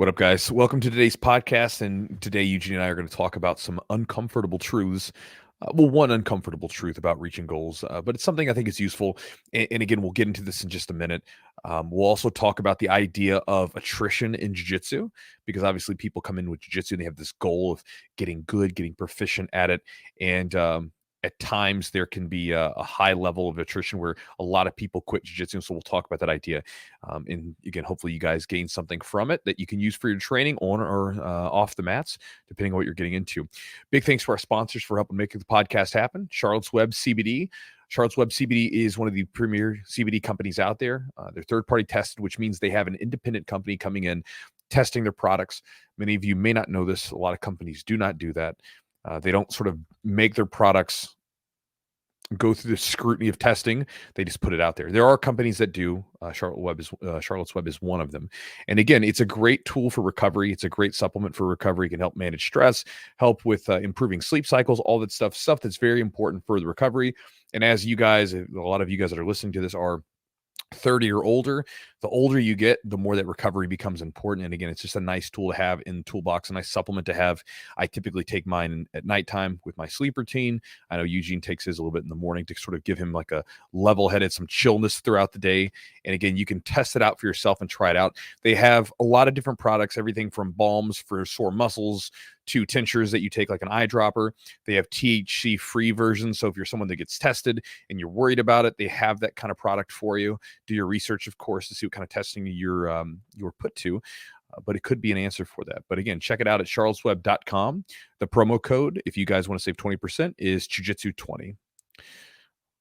What up, guys? Welcome to today's podcast. And today, Eugene and I are going to talk about some uncomfortable truths. One uncomfortable truth about reaching goals, but it's something I think is useful. And again, we'll get into this in just a minute. We'll also talk about the idea of attrition in jiu-jitsu, because obviously people come in with jiu-jitsu and they have this goal of getting good, getting proficient at it. And at times there can be a high level of attrition where a lot of people quit jiu-jitsu. So we'll talk about that idea. And again, hopefully you guys gain something from it that you can use for your training on or off the mats, depending on what you're getting into. Big thanks to our sponsors for helping make the podcast happen. Charlotte's Web CBD. Charlotte's Web CBD is one of the premier CBD companies out there. They're third-party tested, which means they have an independent company coming in, testing their products. Many of you may not know this. A lot of companies do not do that. They don't sort of make their products go through the scrutiny of testing. They just put it out there. There are companies that do. Charlotte's Web is one of them. And again, it's a great tool for recovery. It's a great supplement for recovery. It can help manage stress, help with improving sleep cycles, all that stuff that's very important for the recovery. And as you guys, a lot of you guys that are listening to this are 30 or older, the older you get, the more that recovery becomes important. And again, it's just a nice tool to have in the toolbox, a nice supplement to have. I typically take mine at nighttime with my sleep routine. I know Eugene takes his a little bit in the morning to sort of give him like a level-headed, some chillness throughout the day. And again, you can test it out for yourself and try it out. They have a lot of different products, everything from balms for sore muscles to tinctures that you take like an eyedropper. They have THC-free versions. So if you're someone that gets tested and you're worried about it, they have that kind of product for you. Do your research, of course, to see what kind of testing you're put to. But it could be an answer for that. But again, check it out at charlottesweb.com. The promo code, if you guys want to save 20%, is Jiu-Jitsu20.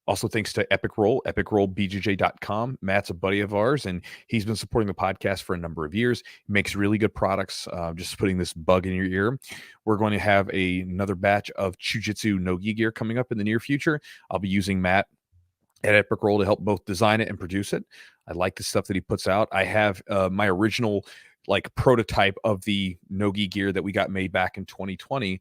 Also, thanks to Epic Roll, Roll BJJ.com. Matt's a buddy of ours, and he's been supporting the podcast for a number of years. He makes really good products. Just putting this bug in your ear. We're going to have another batch of Chewjitsu no-gi gear coming up in the near future. I'll be using Matt at Epic Roll to help both design it and produce it. I like the stuff that he puts out. I have my original like prototype of the no-gi gear that we got made back in 2020,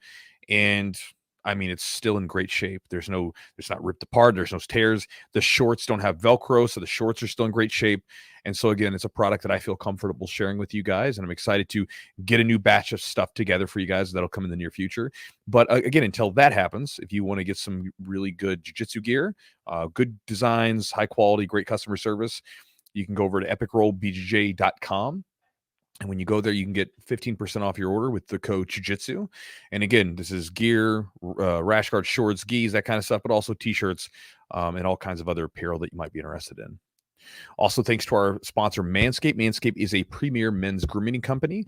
and I mean, it's still in great shape. It's not ripped apart. There's no tears. The shorts don't have Velcro, so the shorts are still in great shape. And so again, it's a product that I feel comfortable sharing with you guys, and I'm excited to get a new batch of stuff together for you guys that'll come in the near future. But again, until that happens, if you want to get some really good jiu-jitsu gear, good designs, high quality, great customer service, you can go over to epicrollbjj.com. And when you go there, you can get 15% off your order with the code Jiu-Jitsu. And again, this is gear, rash guard, shorts, gis, that kind of stuff, but also t-shirts and all kinds of other apparel that you might be interested in. Also, thanks to our sponsor, Manscaped. Manscaped is a premier men's grooming company.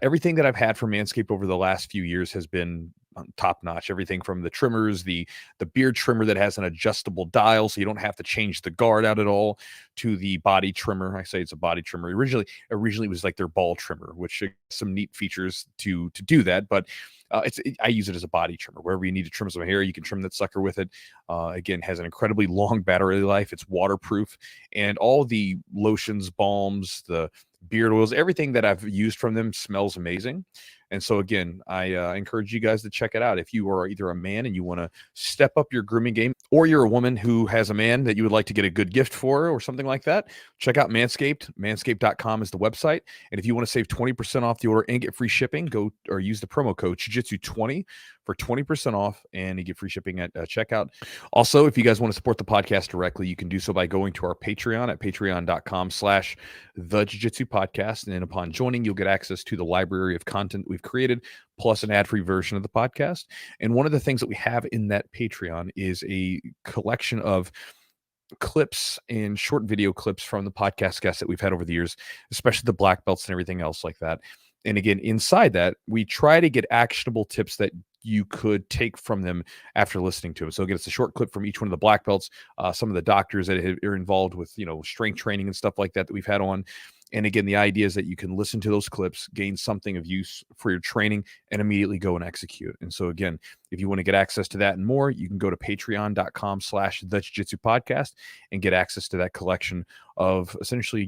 Everything that I've had from Manscaped over the last few years has been top notch. Everything from the trimmers, the beard trimmer that has an adjustable dial, so you don't have to change the guard out at all, to the body trimmer. I say it's a body trimmer. Originally it was like their ball trimmer, which some neat features to do that, but I use it as a body trimmer. Wherever you need to trim some hair, you can trim that sucker with it. Again, has an incredibly long battery life. It's waterproof, and all the lotions, balms, the beard oils, everything that I've used from them smells amazing. And so again, I encourage you guys to check it out. If you are either a man and you want to step up your grooming game, or you're a woman who has a man that you would like to get a good gift for or something like that, check out Manscaped. Manscaped.com is the website. And if you want to save 20% off the order and get free shipping, go or use the promo code Jiu-Jitsu20 for 20% off, and you get free shipping at checkout. Also, if you guys want to support the podcast directly, you can do so by going to our Patreon at patreon.com/the Jiu-Jitsu podcast. And then upon joining, you'll get access to the library of content we've created, plus an ad-free version of the podcast. And one of the things that we have in that Patreon is a collection of clips and short video clips from the podcast guests that we've had over the years, especially the black belts and everything else like that. And again, inside that, we try to get actionable tips that you could take from them after listening to them. So again, it's a short clip from each one of the black belts, some of the doctors that are involved with, strength training and stuff like that we've had on. And again, the idea is that you can listen to those clips, gain something of use for your training, and immediately go and execute. And so again, if you want to get access to that and more, you can go to patreon.com/the Jiu-Jitsu podcast and get access to that collection of essentially,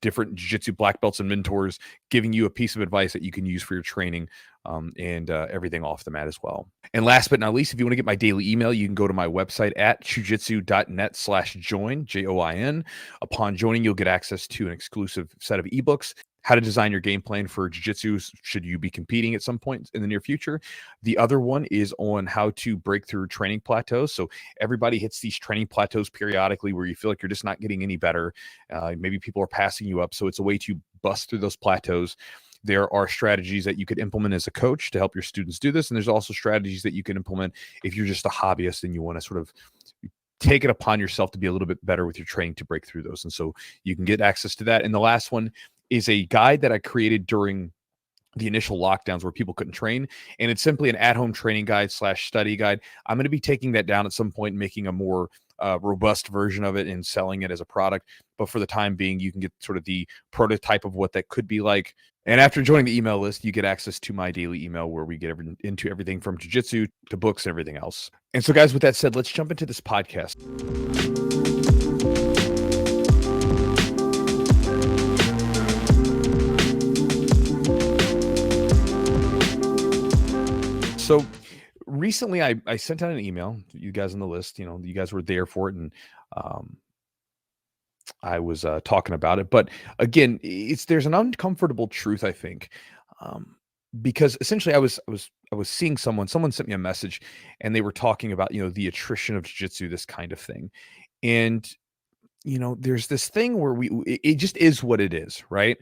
different jiu-jitsu black belts and mentors giving you a piece of advice that you can use for your training and everything off the mat as well. And last but not least, if you want to get my daily email, you can go to my website at chewjitsu.net/join, JOIN. Upon joining, you'll get access to an exclusive set of ebooks, how to design your game plan for jiu-jitsu should you be competing at some point in the near future. The other one is on how to break through training plateaus. So everybody hits these training plateaus periodically where you feel like you're just not getting any better. Maybe people are passing you up. So it's a way to bust through those plateaus. There are strategies that you could implement as a coach to help your students do this. And there's also strategies that you can implement if you're just a hobbyist and you want to sort of take it upon yourself to be a little bit better with your training to break through those. And so you can get access to that. And the last one is a guide that I created during the initial lockdowns where people couldn't train. And it's simply an at-home training guide / study guide. I'm going to be taking that down at some point and making a more robust version of it and selling it as a product. But for the time being, you can get sort of the prototype of what that could be like. And after joining the email list, you get access to my daily email where we get into everything from jiu-jitsu to books and everything else. And so, guys, with that said, let's jump into this podcast. So recently I sent out an email to you guys on the list. You know, you guys were there for it, and I was talking about it. But again, there's an uncomfortable truth, I think, because essentially I was seeing someone sent me a message, and they were talking about, you know, the attrition of jiu-jitsu, this kind of thing. And, you know, there's this thing where it just is what it is, right?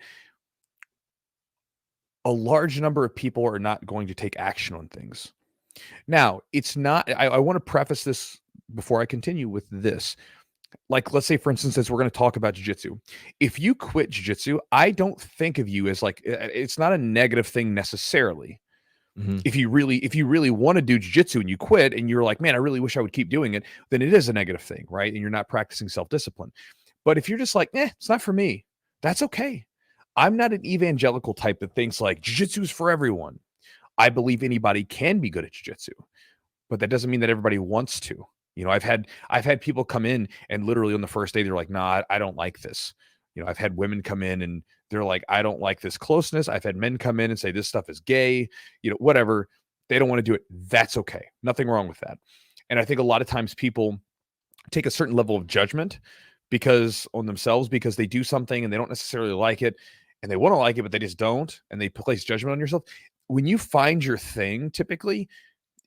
A large number of people are not going to take action on things. Now, it's not, I want to preface this before I continue with this. Like, let's say, for instance, as we're going to talk about jiu-jitsu. If you quit jiu-jitsu, I don't think of you as like, it's not a negative thing necessarily. Mm-hmm. If you really want to do jiu-jitsu and you quit and you're like, man, I really wish I would keep doing it, then it is a negative thing, right? And you're not practicing self-discipline. But if you're just like, it's not for me, that's okay. I'm not an evangelical type that thinks like jiu-jitsu is for everyone. I believe anybody can be good at jiu-jitsu, but that doesn't mean that everybody wants to. You know, I've had people come in and literally on the first day, they're like, nah, I don't like this. You know, I've had women come in and they're like, I don't like this closeness. I've had men come in and say, this stuff is gay, you know, whatever. They don't want to do it. That's okay. Nothing wrong with that. And I think a lot of times people take a certain level of judgment on themselves because they do something and they don't necessarily like it and they want to like it, but they just don't. And they place judgment on yourself. When you find your thing, typically,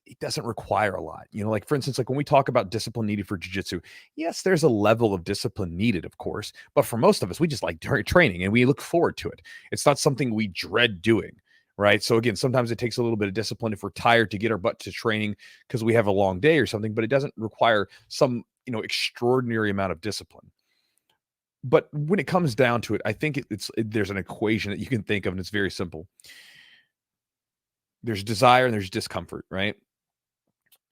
it doesn't require a lot. You know, like for instance, like when we talk about discipline needed for jiu-jitsu, yes, there's a level of discipline needed, of course, but for most of us, we just like training and we look forward to it. It's not something we dread doing, right? So again, sometimes it takes a little bit of discipline if we're tired to get our butt to training because we have a long day or something, but it doesn't require some, you know, extraordinary amount of discipline. But when it comes down to it, I think there's an equation that you can think of, and it's very simple. There's desire and there's discomfort, right?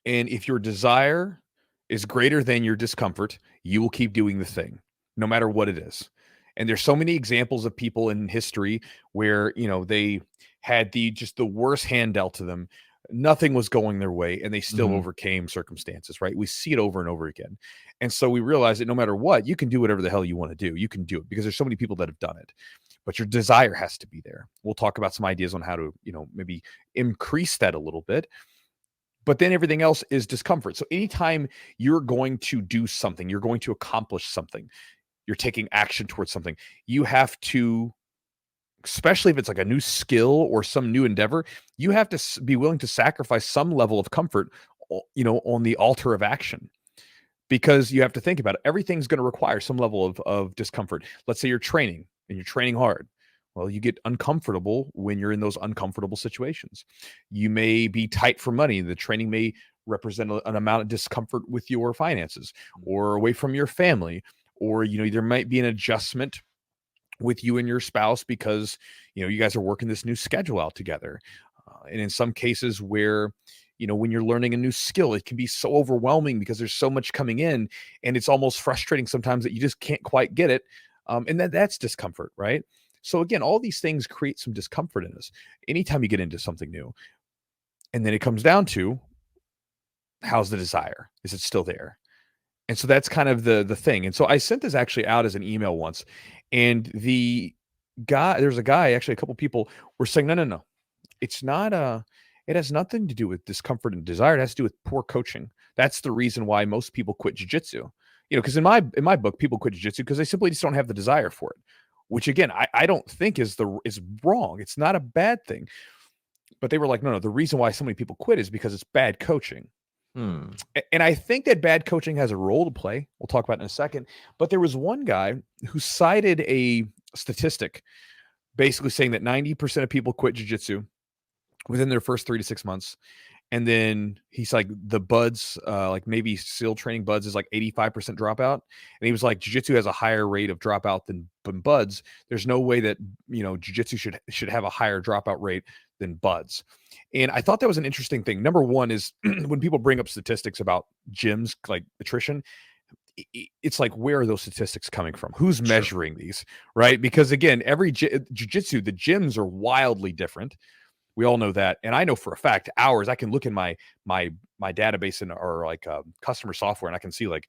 And if your desire is greater than your discomfort, you will keep doing the thing, no matter what it is. And there's so many examples of people in history where, you know, they had the worst hand dealt to them. Nothing was going their way, and they still overcame circumstances, right? We see it over and over again. And so we realize that no matter what, you can do whatever the hell you want to do. You can do it because there's so many people that have done it. But your desire has to be there. We'll talk about some ideas on how to, you know, maybe increase that a little bit. But then everything else is discomfort. So anytime you're going to do something, you're going to accomplish something, you're taking action towards something, you have to, especially if it's like a new skill or some new endeavor, you have to be willing to sacrifice some level of comfort, you know, on the altar of action. Because you have to think about it. Everything's going to require some level of discomfort. Let's say you're training and you're training hard. Well, you get uncomfortable when you're in those uncomfortable situations. You may be tight for money. The training may represent an amount of discomfort with your finances or away from your family. Or, you know, there might be an adjustment with you and your spouse because, you know, you guys are working this new schedule out together. And in some cases where, you know, when you're learning a new skill, it can be so overwhelming because there's so much coming in and it's almost frustrating sometimes that you just can't quite get it. And that's discomfort, right? So again, all these things create some discomfort in us anytime you get into something new. And then it comes down to, how's the desire? Is it still there? And so that's kind of the thing. And so I sent this actually out as an email once, and there's a guy, actually a couple people were saying, no. it's not it has nothing to do with discomfort and desire. It has to do with poor coaching. That's the reason why most people quit jiu-jitsu. Because in my book, people quit jiu-jitsu because they simply just don't have the desire for it. Which again, I don't think is wrong. It's not a bad thing. But they were like, no, the reason why so many people quit is because it's bad coaching. And I think that bad coaching has a role to play. We'll talk about it in a second. But there was one guy who cited a statistic basically saying that 90% of people quit jiu-jitsu within their first 3 to 6 months. And then he's like, the buds, like Navy SEAL training buds is like 85% dropout. And he was like, jiu-jitsu has a higher rate of dropout than buds. There's no way that, jiu-jitsu should have a higher dropout rate than buds. And I thought that was an interesting thing. Number one is when people bring up statistics about gyms, like attrition, it's like, where are those statistics coming from? Who's measuring these, right? Because again, every jiu-jitsu, the gyms are wildly different. We all know that. And I know for a fact ours, I can look in my database or like customer software, and I can see like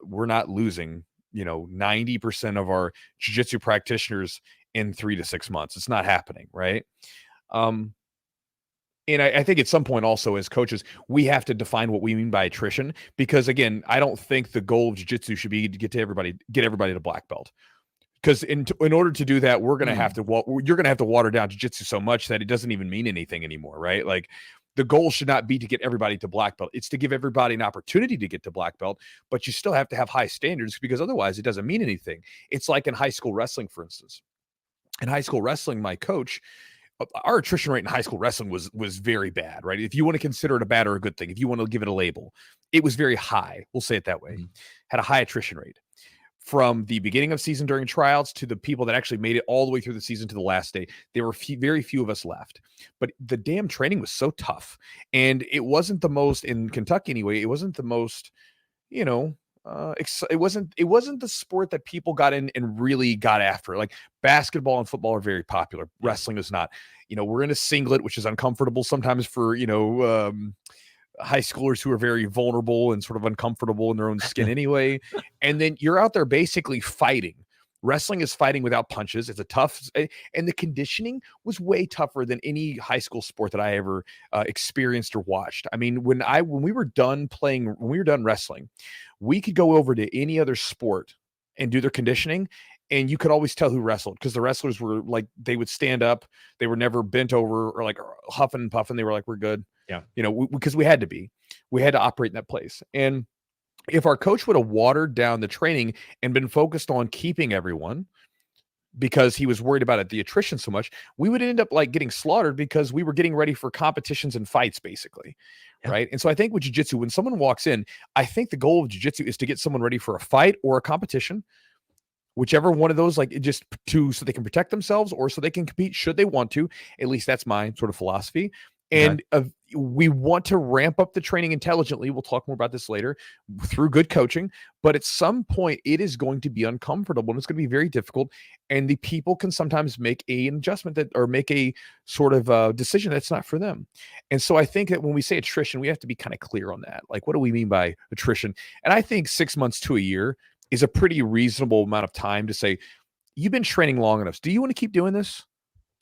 we're not losing, 90% of our jiu-jitsu practitioners in 3 to 6 months. It's not happening. Right. And I think at some point also as coaches, we have to define what we mean by attrition, because again, I don't think the goal of jiu-jitsu should be to get everybody to black belt. Because in order to do that, we're going to have to, you're going to have to water down jiu-jitsu so much that it doesn't even mean anything anymore, right? Like the goal should not be to get everybody to black belt. It's to give everybody an opportunity to get to black belt, but you still have to have high standards, because otherwise it doesn't mean anything. It's like in high school wrestling, for instance. In high school wrestling, my coach, our attrition rate in high school wrestling was very bad, right? If you want to consider it a bad or a good thing, if you want to give it a label, it was very high. We'll say it that way. Had a high attrition rate. From the beginning of season during tryouts to the people that actually made it all the way through the season to the last day, there were very few of us left. But the damn training was so tough. And it wasn't the most, in Kentucky anyway, it wasn't the most, it wasn't the sport that people got in and really got after. Like basketball and football are very popular. Wrestling is not. We're in a singlet, which is uncomfortable sometimes for, high schoolers who are very vulnerable and sort of uncomfortable in their own skin anyway. And then you're out there basically fighting. Wrestling is fighting without punches. It's a tough, and the conditioning was way tougher than any high school sport that I ever experienced or watched. I mean, when we were done wrestling, we could go over to any other sport and do their conditioning, and you could always tell who wrestled, because the wrestlers were like, they would stand up. They were never bent over or like huffing and puffing. They were like, we're good. Yeah. Because we had to operate in that place. And if our coach would have watered down the training and been focused on keeping everyone, because he was worried about the attrition so much, we would end up like getting slaughtered, because we were getting ready for competitions and fights basically. Yeah. Right. And so I think with jiu-jitsu, when someone walks in, I think the goal of jiu-jitsu is to get someone ready for a fight or a competition, whichever one of those, like so they can protect themselves or so they can compete should they want to. At least that's my sort of philosophy. And we want to ramp up the training intelligently. We'll talk more about this later through good coaching. But at some point, it is going to be uncomfortable and it's going to be very difficult. And the people can sometimes make an adjustment or make a sort of decision that's not for them. And so I think that when we say attrition, we have to be kind of clear on that. Like, what do we mean by attrition? And I think 6 months to a year is a pretty reasonable amount of time to say, you've been training long enough. Do you want to keep doing this?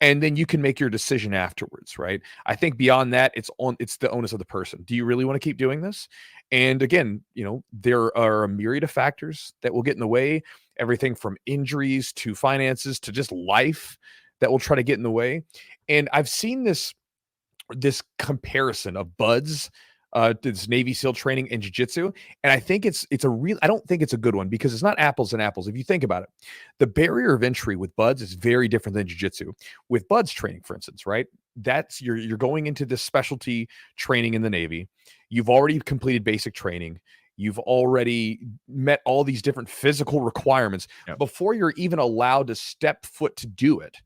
And then you can make your decision afterwards, right? I think beyond that, it's the onus of the person. Do you really want to keep doing this? And again, there are a myriad of factors that will get in the way, everything from injuries to finances to just life that will try to get in the way. And I've seen this comparison of buds, this Navy SEAL training and jiu-jitsu. And I think I don't think it's a good one, because it's not apples and apples. If you think about it, the barrier of entry with buds is very different than jiu-jitsu. With buds training, for instance, right? That's you're going into this specialty training in the Navy. You've already completed basic training. You've already met all these different physical requirements before you're even allowed to step foot to do it.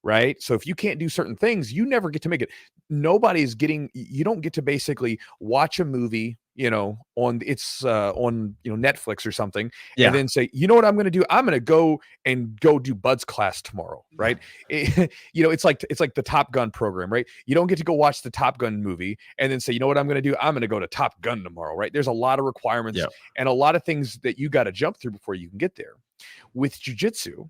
Right. So if you can't do certain things, you never get to make it. You don't get to basically watch a movie, on Netflix or something, and then say, you know what I'm going to do? I'm going to go do Bud's class tomorrow. Right. It's like the Top Gun program, right? You don't get to go watch the Top Gun movie and then say, you know what I'm going to do? I'm going to go to Top Gun tomorrow. Right. There's a lot of requirements and a lot of things that you got to jump through before you can get there. With jiu-jitsu,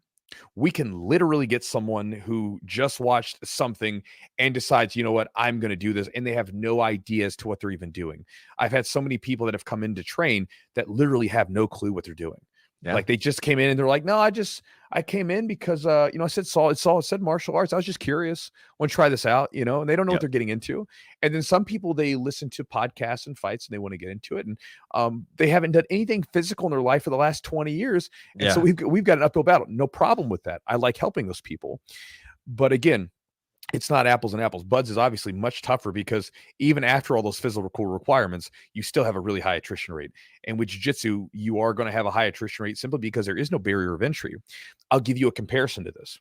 We can literally get someone who just watched something and decides, you know what, I'm going to do this. And they have no idea as to what they're even doing. I've had so many people that have come in to train that literally have no clue what they're doing. Yeah. Like they just came in and they're like, no, I came in because, I said, it said martial arts. I was just curious. Want to try this out, and they don't know what they're getting into. And then some people, they listen to podcasts and fights and they want to get into it. And they haven't done anything physical in their life for the last 20 years. And so we've got an uphill battle. No problem with that. I like helping those people. But again, it's not apples and apples. Buds is obviously much tougher because even after all those physical requirements, you still have a really high attrition rate. And with jiu-jitsu, you are going to have a high attrition rate simply because there is no barrier of entry. I'll give you a comparison to this.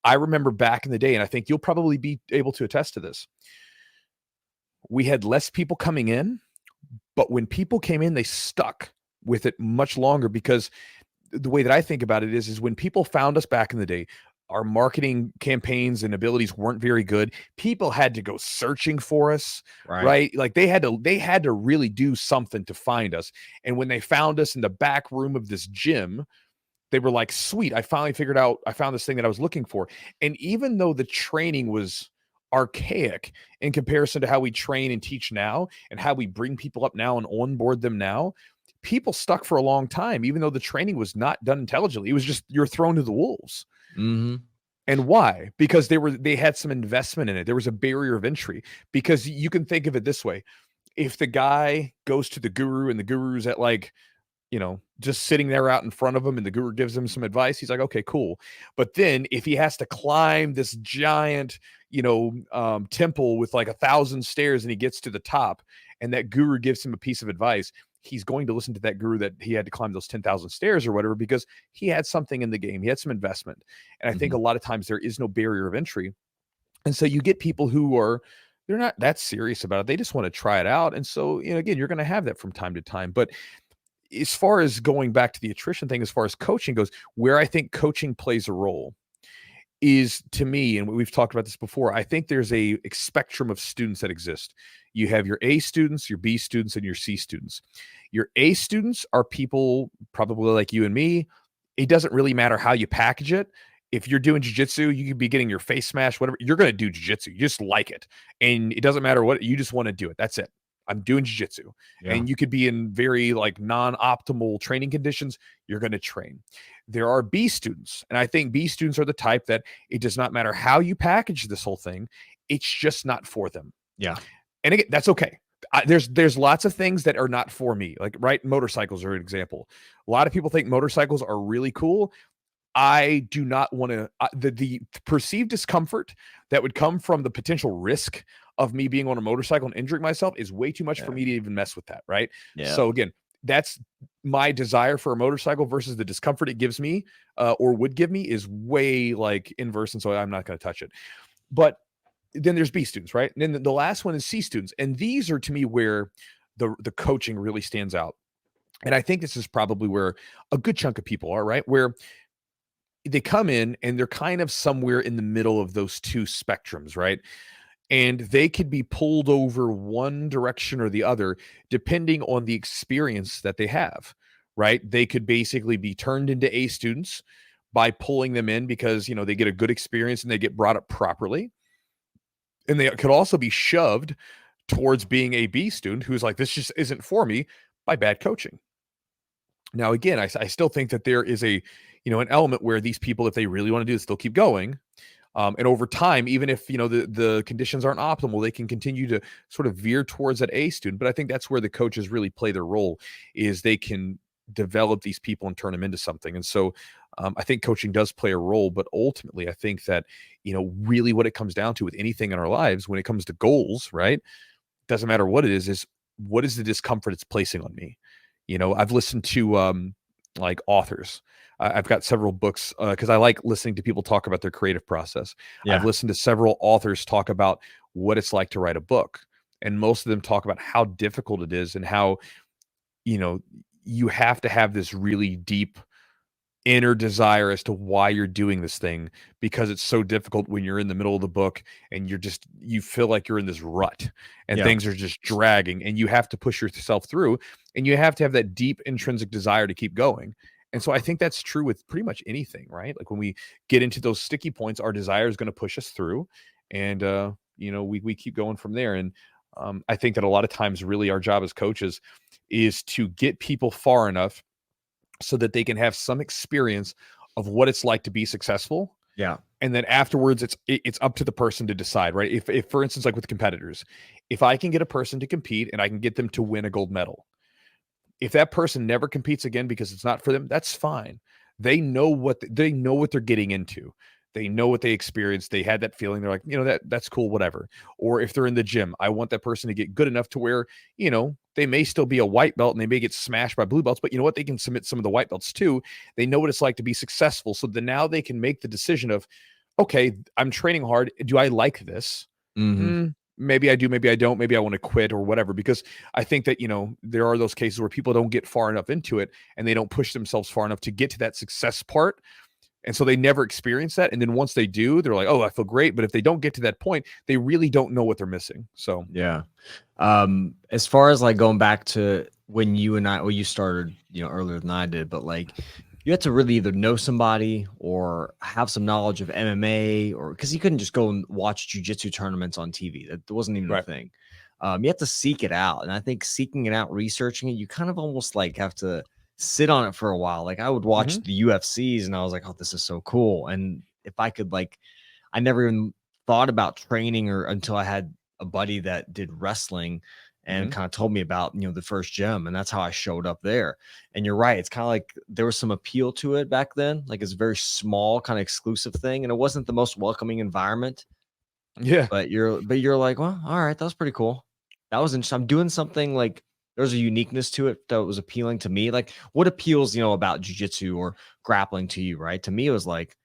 I remember back in the day, and I think you'll probably be able to attest to this. We had less people coming in, but when people came in, they stuck with it much longer because the way that I think about it is when people found us back in the day, our marketing campaigns and abilities weren't very good. People had to go searching for us, right? Like they had to really do something to find us. And when they found us in the back room of this gym, they were like, sweet, I finally figured out, I found this thing that I was looking for. And even though the training was archaic in comparison to how we train and teach now and how we bring people up now and onboard them now, people stuck for a long time, even though the training was not done intelligently. It was just, you're thrown to the wolves. Mm-hmm. And why? Because they had some investment in it. There was a barrier of entry. Because you can think of it this way. If the guy goes to the guru and the guru's at just sitting there out in front of him and the guru gives him some advice, he's like, okay, cool. But then if he has to climb this giant, temple with like 1,000 stairs and he gets to the top and that guru gives him a piece of advice, he's going to listen to that guru that he had to climb those 10,000 stairs or whatever, because he had something in the game. He had some investment. And I think a lot of times there is no barrier of entry. And so you get people who they're not that serious about it. They just want to try it out. And so, again, you're going to have that from time to time. But as far as going back to the attrition thing, as far as coaching goes, where I think coaching plays a role is, to me, and we've talked about this before, I think there's a spectrum of students that exist. You have your A students, your B students, and your C students. Your A students are people probably like you and me. It doesn't really matter how you package it. If you're doing jiu-jitsu, you could be getting your face smashed, whatever. You're going to do jiu-jitsu. You just like it. And it doesn't matter what, you just want to do it. That's it. I'm doing jiu-jitsu. And you could be in very non-optimal training conditions. You're going to train. There are B students. And I think B students are the type that it does not matter how you package this whole thing. It's just not for them. Yeah. And again, that's okay. There's lots of things that are not for me. Like, motorcycles are an example. A lot of people think motorcycles are really cool. I do not want to, the perceived discomfort that would come from the potential risk of me being on a motorcycle and injuring myself is way too much for me to even mess with that. Right. Yeah. So again, that's my desire for a motorcycle versus the discomfort it gives me or would give me is way inverse. And so I'm not going to touch it. But then there's B students, right? And then the last one is C students. And these are, to me, where the coaching really stands out. And I think this is probably where a good chunk of people are, right? Where they come in and they're kind of somewhere in the middle of those two spectrums, right? And they could be pulled over one direction or the other, depending on the experience that they have, right? They could basically be turned into A students by pulling them in because, they get a good experience and they get brought up properly. And they could also be shoved towards being a B student who's like, this just isn't for me, by bad coaching. Now, again, I still think that there is an element where these people, if they really want to do this, they'll keep going. And over time, even if, the conditions aren't optimal, they can continue to sort of veer towards that A student. But I think that's where the coaches really play their role, is they can develop these people and turn them into something. And so I think coaching does play a role, but ultimately I think that, really what it comes down to with anything in our lives, when it comes to goals, right? Doesn't matter what it is what is the discomfort it's placing on me? I've listened to authors. I've got several books because I like listening to people talk about their creative process. Yeah. I've listened to several authors talk about what it's like to write a book. And most of them talk about how difficult it is and how, you have to have this really deep inner desire as to why you're doing this thing, because it's so difficult when you're in the middle of the book and you feel like you're in this rut and things are just dragging and you have to push yourself through and you have to have that deep intrinsic desire to keep going. And so I think that's true with pretty much anything, right? Like when we get into those sticky points, our desire is going to push us through, and we keep going from there. And I think that a lot of times, really, our job as coaches is to get people far enough so that they can have some experience of what it's like to be successful. Yeah. And then afterwards, it's up to the person to decide, right? If for instance, like with competitors, if I can get a person to compete and I can get them to win a gold medal, if that person never competes again because it's not for them, that's fine. They know what they're getting into. They know what they experienced. They had that feeling. They're like, that's cool, whatever. Or if they're in the gym, I want that person to get good enough to where, they may still be a white belt and they may get smashed by blue belts, but you know what? They can submit some of the white belts too. They know what it's like to be successful. So then now they can make the decision of, okay, I'm training hard. Do I like this? Maybe I do, maybe I don't, maybe I want to quit or whatever, because I think that, there are those cases where people don't get far enough into it and they don't push themselves far enough to get to that success part. And so they never experience that. And then once they do, they're like, oh, I feel great. But if they don't get to that point, they really don't know what they're missing. So, yeah. As far as like going back to when you started, earlier than I did, but like you had to really either know somebody or have some knowledge of MMA, or because you couldn't just go and watch jiu-jitsu tournaments on TV. That wasn't even a thing. You have to seek it out. And I think seeking it out, researching it, you kind of almost like have to sit on it for a while. Like I would watch the UFCs and I was like, oh, this is so cool. And if I could, like, I never even thought about training until I had a buddy that did wrestling and kind of told me about, the first gym. And that's how I showed up there. And you're right. It's kind of like there was some appeal to it back then. Like it's a very small kind of exclusive thing. And it wasn't the most welcoming environment. Yeah. But you're like, well, all right, that was pretty cool. That was interesting. I'm doing something like there's a uniqueness to it that was appealing to me. Like what appeals, about jiu-jitsu or grappling to you, right? To me, it was like,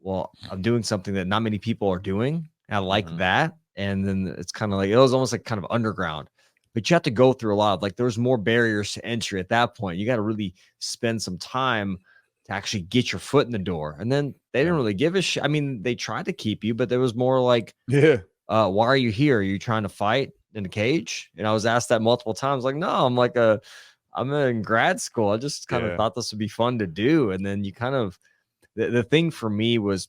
well, I'm doing something that not many people are doing. I like that. And then it's kind of like, it was almost like kind of underground. But you have to go through a lot of, like, there's more barriers to entry at that point. You got to really spend some time to actually get your foot in the door. And then they didn't really give a shit. I mean, they tried to keep you, but there was more like, why are you here? Are you trying to fight in a cage? And I was asked that multiple times. Like, no, I'm in grad school. I just kind of thought this would be fun to do. And then you kind of, the thing for me was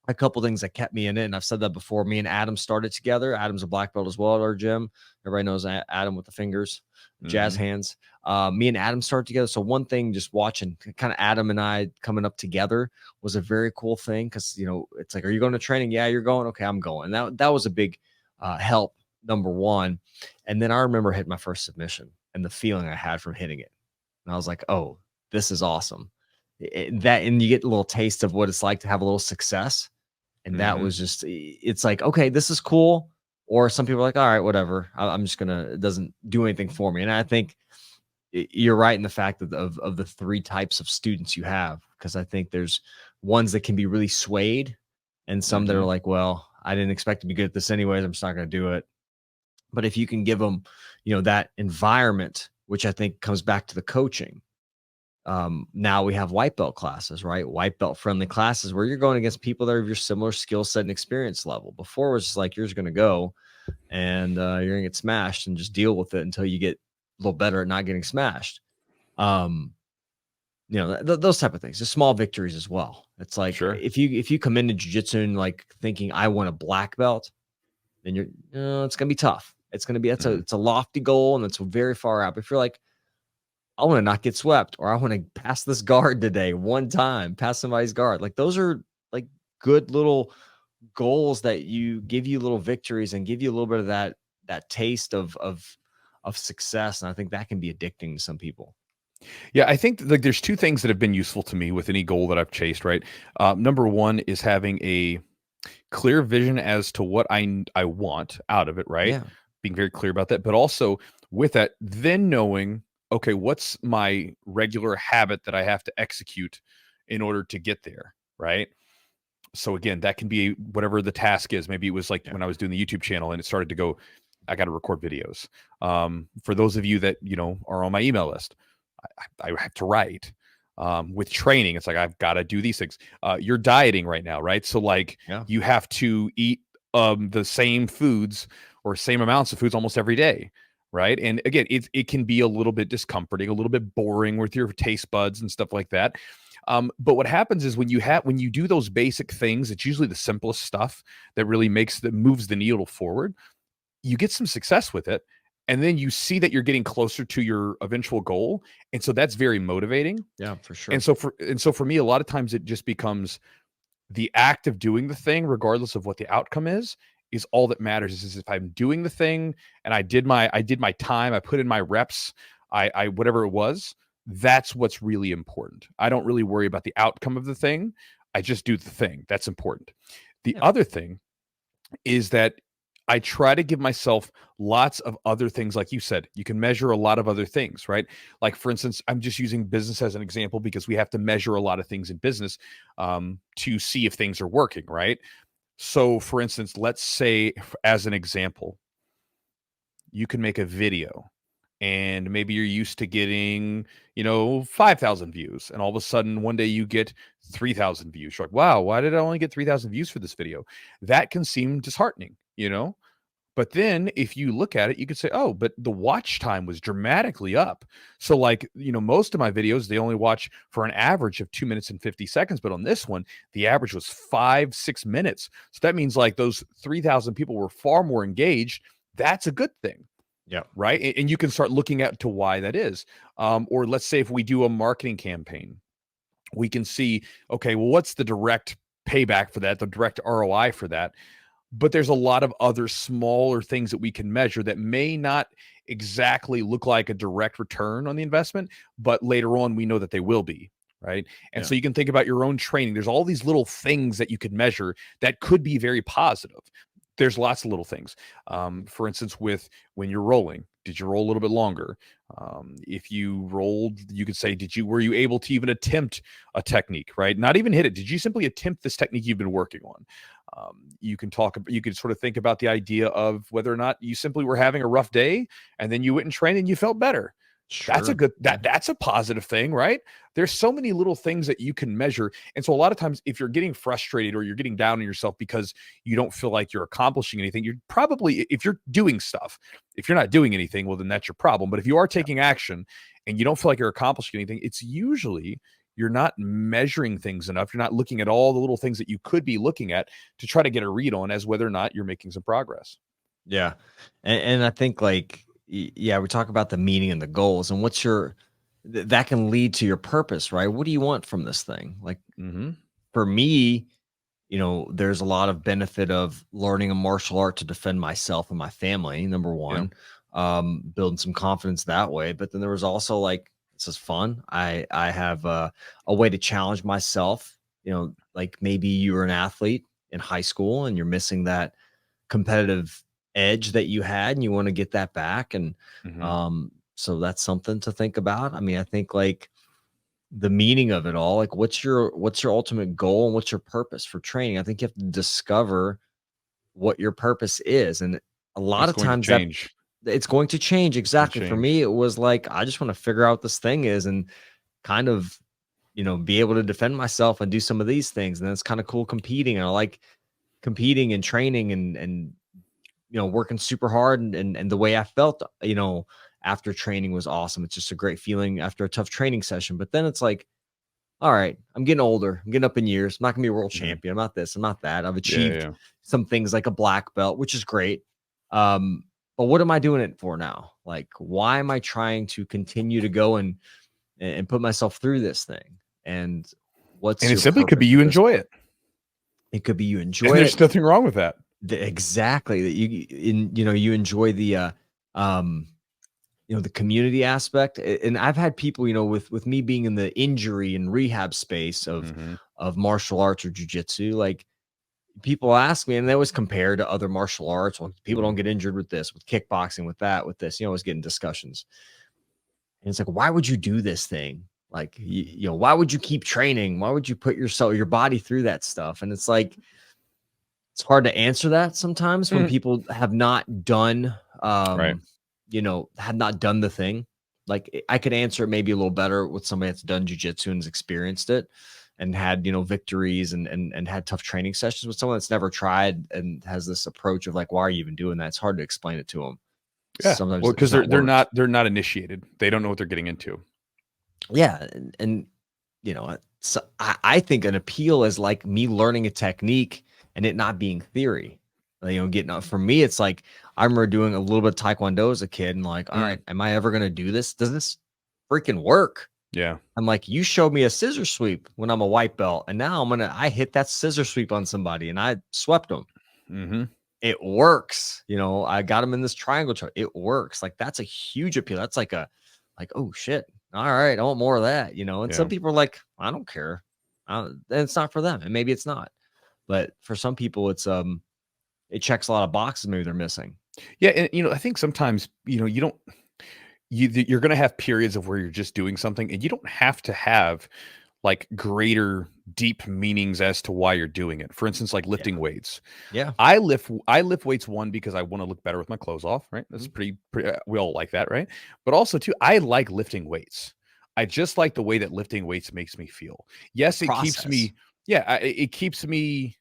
a couple things that kept me in it. And I've said that before. Me and Adam started together. Adam's a black belt as well at our gym. Everybody knows Adam with the fingers, jazz hands. Me and Adam started together. So one thing, just watching kind of Adam and I coming up together was a very cool thing. Cause it's like, are you going to training? Yeah, you're going. Okay, I'm going. And that was a big help, number one. And then I remember hitting my first submission and the feeling I had from hitting it. And I was like, oh, this is awesome. And you get a little taste of what it's like to have a little success. And that was just, it's like, okay, this is cool. Or some people are like, all right, whatever. I'm just it doesn't do anything for me. And I think you're right in the fact that of the three types of students you have, because I think there's ones that can be really swayed and some that are like, well, I didn't expect to be good at this anyways. I'm just not going to do it. But if you can give them, that environment, which I think comes back to the coaching. Now we have white belt classes, right? White belt friendly classes where you're going against people that are of your similar skill set and experience level. Before it was just like, you're just going to go and you're going to get smashed and just deal with it until you get a little better at not getting smashed. Those type of things, just small victories as well. It's like, if you come into jiu-jitsu and like thinking I want a black belt, then it's going to be tough. It's going to be, it's a lofty goal and it's very far out. But if you're like, I want to not get swept, or I want to pass this guard today one time, pass somebody's guard. Like those are like good little goals that give you little victories and give you a little bit of that taste of success. And I think that can be addicting to some people. Yeah, I think like there's two things that have been useful to me with any goal that I've chased, right? Number one is having a clear vision as to what I want out of it, right? Yeah. Being very clear about that, but also with that, then knowing, okay, what's my regular habit that I have to execute in order to get there, right? So again, that can be whatever the task is. Maybe it was like when I was doing the YouTube channel and it started to go, I got to record videos. For those of you that, are on my email list, I have to write. With training, it's like, I've got to do these things. You're dieting right now, right? So like you have to eat the same foods or same amounts of foods almost every day, right? And again, it can be a little bit discomforting, a little bit boring with your taste buds and stuff like that. But what happens is when you do those basic things, it's usually the simplest stuff that really moves the needle forward. You get some success with it, and then you see that you're getting closer to your eventual goal, and so that's very motivating. Yeah, for sure. And so for me, a lot of times it just becomes the act of doing the thing, regardless of what the outcome is all that matters. Is if I'm doing the thing and I did my time, I put in my reps, I whatever it was, that's what's really important. I don't really worry about the outcome of the thing. I just do the thing. That's important. The Yeah. other thing is that I try to give myself lots of other things. Like you said, you can measure a lot of other things, right? Like, for instance, I'm just using business as an example because we have to measure a lot of things in business to see if things are working, right? So, for instance, let's say, as an example, you can make a video and maybe you're used to getting, 5,000 views. And all of a sudden, one day you get 3,000 views. You're like, wow, why did I only get 3,000 views for this video? That can seem disheartening. But then if you look at it, you could say, oh, but the watch time was dramatically up. So, like, most of my videos, they only watch for an average of 2 minutes and 50 seconds. But on this one, the average was 5-6 minutes. So that means like those 3,000 people were far more engaged. That's a good thing. Yeah. Right. And you can start looking at to why that is. Or let's say if we do a marketing campaign, we can see, okay, well, what's the direct payback for that, the direct ROI for that? But there's a lot of other smaller things that we can measure that may not exactly look like a direct return on the investment, but later on we know that they will be, right? And so you can think about your own training. There's all these little things that you could measure that could be very positive. There's lots of little things. For instance, when you're rolling, did you roll a little bit longer? If you rolled, you could say, were you able to even attempt a technique, right? Not even hit it. Did you simply attempt this technique you've been working on? You can sort of think about the idea of whether or not you simply were having a rough day and then you went and trained and you felt better. Sure. That's a positive thing, right? There's so many little things that you can measure. And so a lot of times if you're getting frustrated or you're getting down on yourself because you don't feel like you're accomplishing anything, you're probably, if you're doing stuff, if you're not doing anything, well, then that's your problem. But if you are taking action and you don't feel like you're accomplishing anything, it's usually you're not measuring things enough. You're not looking at all the little things that you could be looking at to try to get a read on as whether or not you're making some progress. Yeah. And I think we talk about the meaning and the goals and that can lead to your purpose, right? What do you want from this thing? Like for me, there's a lot of benefit of learning a martial art to defend myself and my family. Number one, building some confidence that way. But then there was also like, this is fun. I have a way to challenge myself. Like maybe you were an athlete in high school and you're missing that competitive edge that you had and you want to get that back. And so that's something to think about. I mean, I think like the meaning of it all, like what's your ultimate goal and what's your purpose for training? I think you have to discover what your purpose is. And a lot of times it's going to change. Exactly. For me, it was like, I just want to figure out what this thing is and kind of, be able to defend myself and do some of these things. And it's kind of cool competing. And I like competing and training and working super hard and the way I felt, after training was awesome. It's just a great feeling after a tough training session. But then it's like, all right, I'm getting older. I'm getting up in years. I'm not gonna be a world champion. I'm not this. I'm not that. I've achieved some things like a black belt, which is great. But what am I doing it for now? Like, why am I trying to continue to go and put myself through this thing? And it simply could be you enjoy it. It could be you enjoy it. There's nothing wrong with that. Exactly. That you enjoy the the community aspect. And I've had people, with me being in the injury and rehab space of martial arts or jiu-jitsu, like people ask me and they always compare to other martial arts. Well, people don't get injured with this, with kickboxing, with that, with this, always getting discussions. And it's like, why would you do this thing? Like, why would you keep training? Why would you put your body through that stuff? And it's like, it's hard to answer that sometimes when people have not done, had not done the thing. Like I could answer it maybe a little better with somebody that's done jiu-jitsu and has experienced it and had, victories and had tough training sessions. With someone that's never tried and has this approach of like, why are you even doing that? It's hard to explain it to them. Yeah. Sometimes Well, it just because not works. they're not initiated. They don't know what they're getting into. Yeah, and you know, so I think an appeal is like me learning a technique and it not being theory. Like, you know, getting for me, it's like I remember doing a little bit of Taekwondo as a kid, and like, all Mm, right, am I ever gonna do this? Does this freaking work? yeah. I'm like, you showed me a scissor sweep when I'm a white belt, and now I hit that scissor sweep on somebody and I swept them. Mm-hmm. It works. You know, I got him in this triangle chart. It works. Like that's a huge appeal. That's like oh shit. All right, I want more of that. You know, and some Yeah. people are like, I don't care. And it's not for them, and maybe it's not. But for some people, it checks a lot of boxes. Maybe they're missing. Yeah. And, I think sometimes, you don't, you're going to have periods of where you're just doing something and you don't have to have like greater deep meanings as to why you're doing it. For instance, like Yeah, lifting weights. yeah. I lift weights, one, because I want to look better with my clothes off, right? That's Mhm. pretty we all like that, right? But also too, I like lifting weights. I just like the way that lifting weights makes me feel. The Yes, it keeps process. me, yeah, it keeps me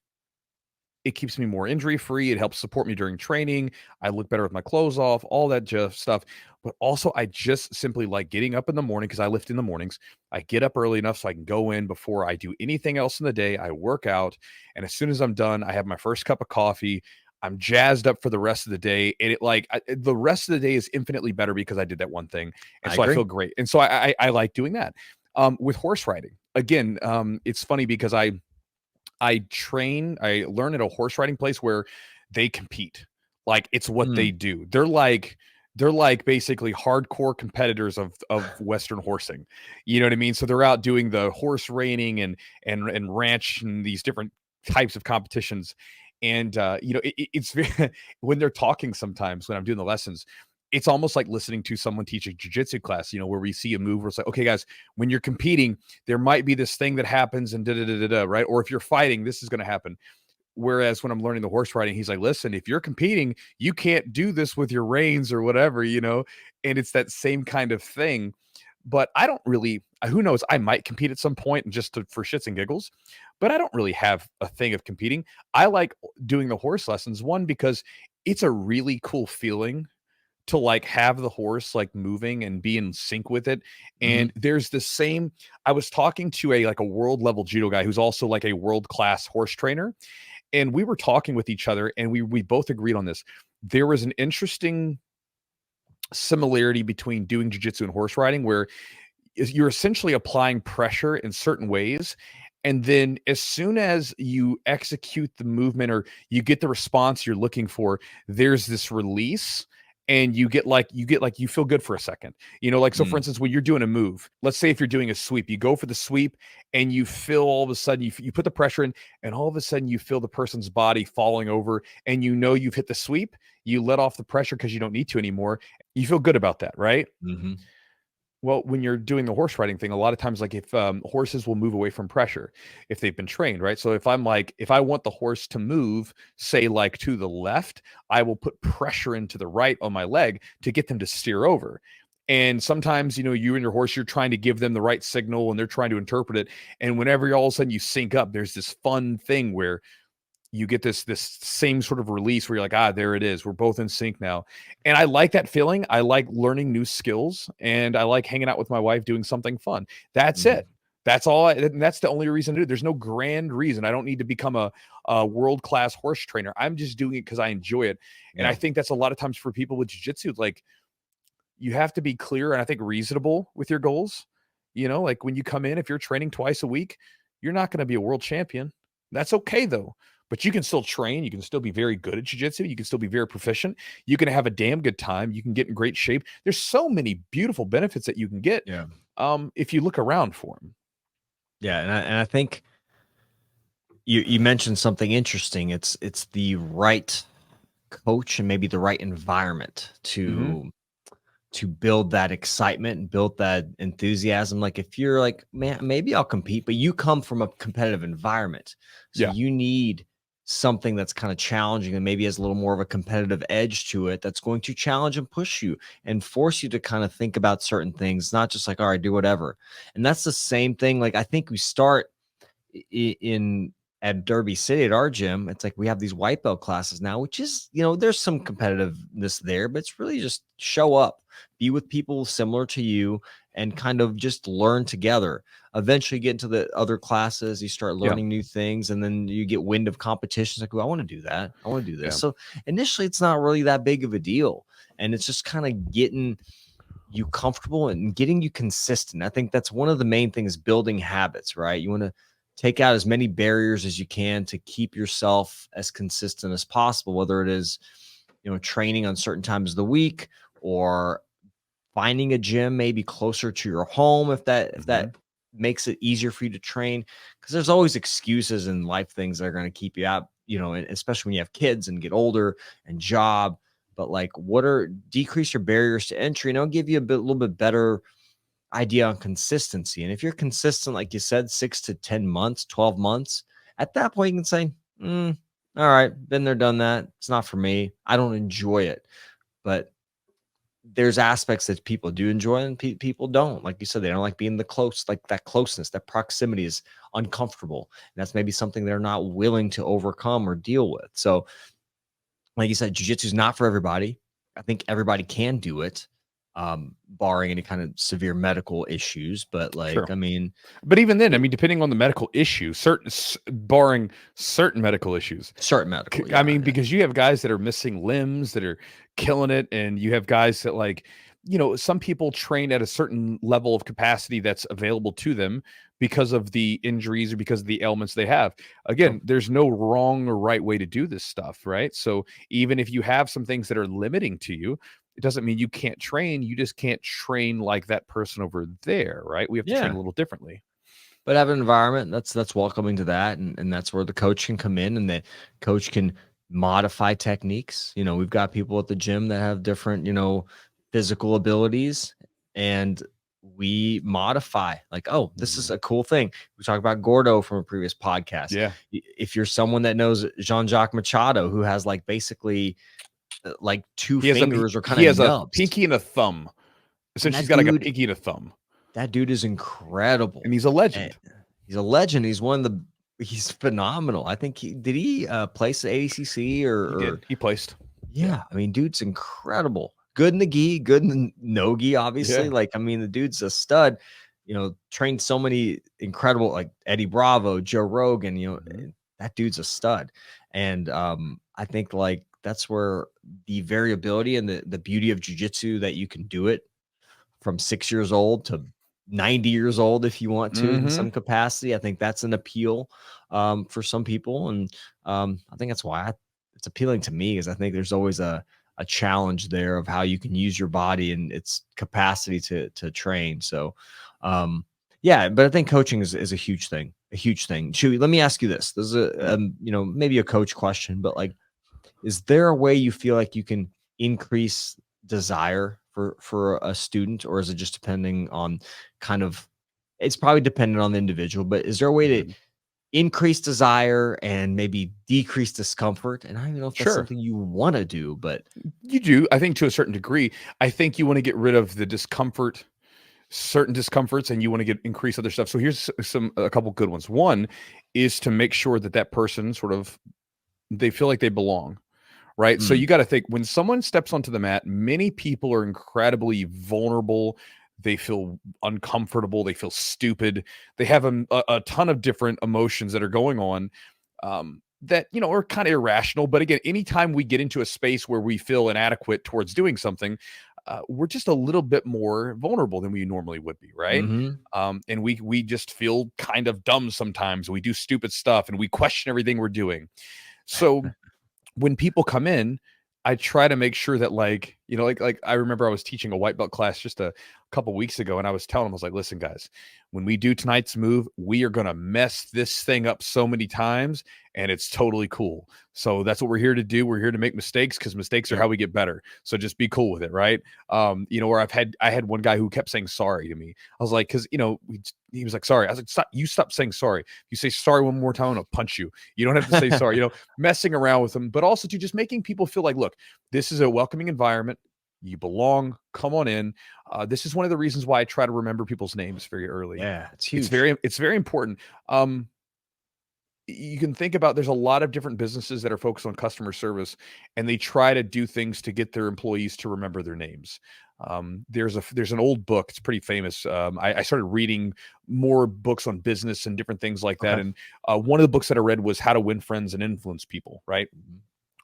more injury free. It helps support me during training. I look better with my clothes off, all that just stuff. But also, I just simply like getting up in the morning because I lift in the mornings. I get up early enough so I can go in before I do anything else in the day. I work out. And as soon as I'm done, I have my first cup of coffee. I'm jazzed up for the rest of the day. And the rest of the day is infinitely better because I did that one thing. And I so I agree. feel great. And so I like doing that. With horse riding, again, it's funny because I learn at a horse riding place where they compete. Like it's what they Mm, do. They're like basically hardcore competitors of Western horsing. You know what I mean? So they're out doing the horse reining and ranch and these different types of competitions. And it's very, when they're talking sometimes when I'm doing the lessons, it's almost like listening to someone teach a jiu-jitsu class, where we see a move where it's like, okay, guys, when you're competing, there might be this thing that happens and da da da da da, right? Or if you're fighting, this is going to happen. Whereas when I'm learning the horse riding, he's like, listen, if you're competing, you can't do this with your reins or whatever. And it's that same kind of thing. But I don't really, who knows? I might compete at some point and for shits and giggles, but I don't really have a thing of competing. I like doing the horse lessons, one, because it's a really cool feeling to like have the horse like moving and be in sync with it. mhm. And there's the same, I was talking to a world level judo guy who's also like a world class horse trainer, and we were talking with each other and we both agreed on this. There was an interesting similarity between doing jiu-jitsu and horse riding where you're essentially applying pressure in certain ways, and then as soon as you execute the movement or you get the response you're looking for, there's this release, and you feel good for a second. Like, so for Mm, instance, when you're doing a move, let's say if you're doing a sweep, you go for the sweep and you feel all of a sudden you put the pressure in, and all of a sudden you feel the person's body falling over, and you've hit the sweep. You let off the pressure because you don't need to anymore. You feel good about that, right? mhm. Well, when you're doing the horse riding thing, a lot of times, like if horses will move away from pressure if they've been trained, right? So if I want the horse to move, say like to the left, I will put pressure into the right on my leg to get them to steer over. And sometimes, you and your horse, you're trying to give them the right signal and they're trying to interpret it. And whenever all of a sudden you sync up, there's this fun thing where you get this same sort of release where you're like, there it is. We're both in sync now. And I like that feeling. I like learning new skills, and I like hanging out with my wife doing something fun. That's Mhm. it. And that's the only reason to do it. There's no grand reason. I don't need to become a world-class horse trainer. I'm just doing it because I enjoy it. And I Yeah. think that's a lot of times for people with jiu-jitsu, like you have to be clear and I think reasonable with your goals. Like when you come in, if you're training twice a week, you're not going to be a world champion. That's okay though. But you can still train. You can still be very good at jiu-jitsu. You can still be very proficient. You can have a damn good time. You can get in great shape. There's so many beautiful benefits that you can get Yeah. if you look around for them. Yeah, and I think you mentioned something interesting. It's the right coach and maybe the right environment Hmm. to build that excitement and build that enthusiasm. Like if you're like, man, maybe I'll compete, but you come from a competitive environment. So Yeah. you need something that's kind of challenging and maybe has a little more of a competitive edge to it that's going to challenge and push you and force you to kind of think about certain things, not just like, all right, do whatever. And that's the same thing. Like I think we start in at Derby City at our gym, it's like we have these white belt classes now, which is, there's some competitiveness there, but it's really just show up, be with people similar to you, and kind of just learn together. Eventually get into the other classes, you start Yeah. learning new things, and then you get wind of competitions like, oh, I want to do that. I want to do this. Yeah. So initially it's not really that big of a deal. And it's just kind of getting you comfortable and getting you consistent. I think that's one of the main things, building habits, right? You want to take out as many barriers as you can to keep yourself as consistent as possible, whether it is, training on certain times of the week, or finding a gym maybe closer to your home if that makes it easier for you to train, because there's always excuses in life, things that are going to keep you out, and especially when you have kids and get older and job. But like, decrease your barriers to entry, and it'll give you little bit better idea on consistency. And if you're consistent, like you said, 6 to 10 months, 12 months, at that point you can say, all right, been there, done that. It's not for me. I don't enjoy it. But there's aspects that people do enjoy and people don't. Like you said, they don't like being like that closeness, that proximity is uncomfortable. And that's maybe something they're not willing to overcome or deal with. So like you said, jiu-jitsu is not for everybody. I think everybody can do it, barring any kind of severe medical issues. But Sure. but even then, depending on the medical issue, barring certain medical issues, because you have guys that are missing limbs that are killing it, and you have guys that, like, some people train at a certain level of capacity that's available to them because of the injuries or because of the ailments they have. Again, there's no wrong or right way to do this stuff, right? So even if you have some things that are limiting to you, it doesn't mean you can't train. You just can't train like that person over there, right? We have to train a little differently. But have an environment that's welcoming to that, and that's where the coach can come in, and the coach can modify techniques. We've got people at the gym that have different, physical abilities, and we modify, like, oh, this is a cool thing. We talked about Gordo from a previous podcast. Yeah. If you're someone that knows Jean-Jacques Machado, who has like basically like two fingers or kind of he has nubs. a pinky and a thumb. Essentially, he's got like a pinky and a thumb. That dude is incredible. And he's a legend. He's a legend. He's phenomenal. I think did he place at ADCC or he placed. Yeah. Dude's incredible. Good in the gi, good in the no gi, obviously. Yeah. The dude's a stud, trained so many incredible, like Eddie Bravo, Joe Rogan, that dude's a stud. And I think like that's where the variability and the beauty of jiu-jitsu, that you can do it from 6 years old to 90 years old if you want to in some capacity. I think that's an appeal for some people. And I think that's why it's appealing to me, is I think there's always a challenge there of how you can use your body and its capacity to train. So but I think coaching is a huge thing, Chewy, let me ask you this. This is a maybe a coach question, but like, is there a way you feel like you can increase desire for a student, or is it just depending on it's probably dependent on the individual, but is there a way to increase desire and maybe decrease discomfort? And I don't even know if that's something you want to do, but you do, I think, to a certain degree. I think you want to get rid of the discomfort, certain discomforts, and you want to increase other stuff. So here's a couple good ones. One is to make sure that person they feel like they belong. Right. So you got to think, when someone steps onto the mat, many people are incredibly vulnerable. They feel uncomfortable. They feel stupid. They have a ton of different emotions that are going on that, are kind of irrational. But again, anytime we get into a space where we feel inadequate towards doing something, we're just a little bit more vulnerable than we normally would be. Right. And we just feel kind of dumb sometimes. We do stupid stuff and we question everything we're doing. So when people come in, I try to make sure that, like, I remember I was teaching a white belt class just a couple weeks ago, and I was telling them, I was like, listen, guys, when we do tonight's move, we are going to mess this thing up so many times, and it's totally cool. So that's what we're here to do. We're here to make mistakes, because mistakes are how we get better. So just be cool with it. Right. Where I had one guy who kept saying sorry to me. I was like, cause he was like, sorry. I was like, stop saying sorry. If you say sorry one more time, I'll punch you. You don't have to say sorry, messing around with them, but also to just making people feel like, look, this is a welcoming environment. You belong. Come on in. This is one of the reasons why I try to remember people's names very early. Yeah, it's huge. It's very important. you can think about, there's a lot of different businesses that are focused on customer service, and they try to do things to get their employees to remember their names. There's an old book. It's pretty famous. I started reading more books on business and different things like that. Okay. And one of the books that I read was How to Win Friends and Influence People, right?